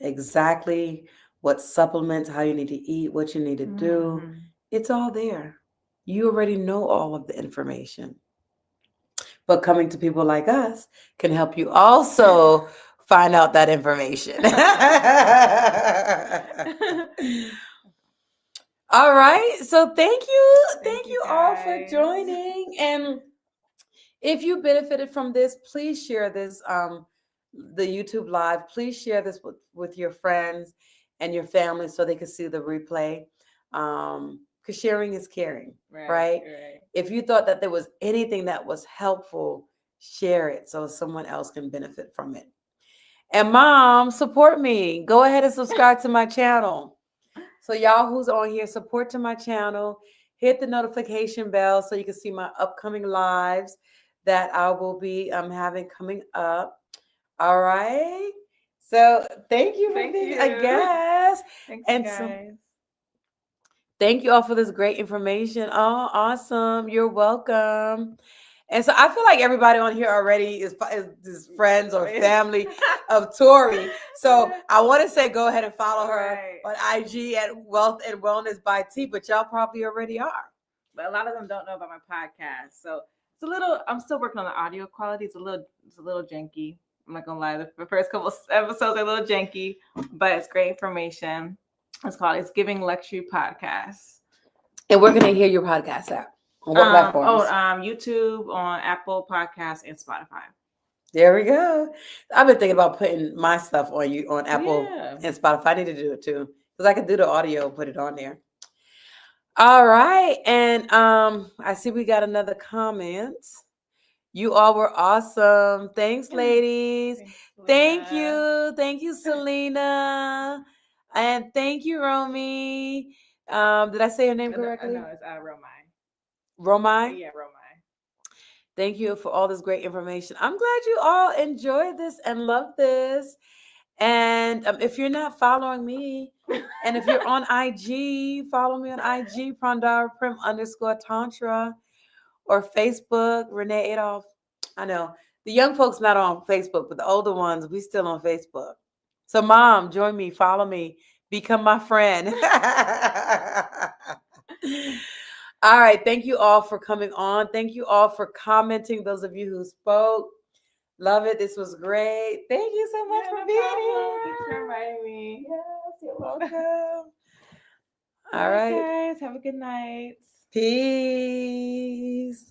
Exactly what supplements, how you need to eat, what you need to do. It's all there. You already know all of the information. But coming to people like us can help you also find out that information. All right. So thank you. Thank you all for joining. And if you benefited from this, please share this, the YouTube live. Please share this with your friends and your family so they can see the replay. Because sharing is caring, right? If you thought that there was anything that was helpful, share it so someone else can benefit from it. And mom, support me. Go ahead and subscribe to my channel. So y'all who's on here, support to my channel. Hit the notification bell so you can see my upcoming lives that I will be having coming up. All right. So thank you for being a guest. Thanks, and guys. So, thank you all for this great information. Oh, awesome. You're welcome. And so I feel like everybody on here already is friends or family of Tori. So I want to say go ahead and follow her on IG at Wealth and Wellness by T, but y'all probably already are. But a lot of them don't know about my podcast. So it's a little, I'm still working on the audio quality. It's a little janky. I'm not gonna lie. The first couple episodes are a little janky, but it's great information. It's Giving Luxury Podcast. And we're gonna hear your podcast at on what platforms? YouTube, on Apple Podcasts, and Spotify. There we go. I've been thinking about putting my stuff on Apple and Spotify. I need to do it too because I can do the audio, put it on there. All right, and I see we got another comment. You all were awesome. Thanks, ladies. Thank you, Selena, and thank you, Romy. Did I say your name correctly? No, it's Romai. Romai? Yeah, Romai. Thank you for all this great information. I'm glad you all enjoyed this and loved this. And if you're not following me, and if you're on IG, follow me on IG, Prim_Tantra, or Facebook, Renee Adolph. I know the young folks not on Facebook, but the older ones, we still on Facebook. So mom, join me, follow me, become my friend. All right. Thank you all for coming on. Thank you all for commenting. Those of you who spoke. Love it. This was great. Thank you so much for being here. Thanks for inviting me. Yes, you're welcome. All right. Guys, have a good night. Peace.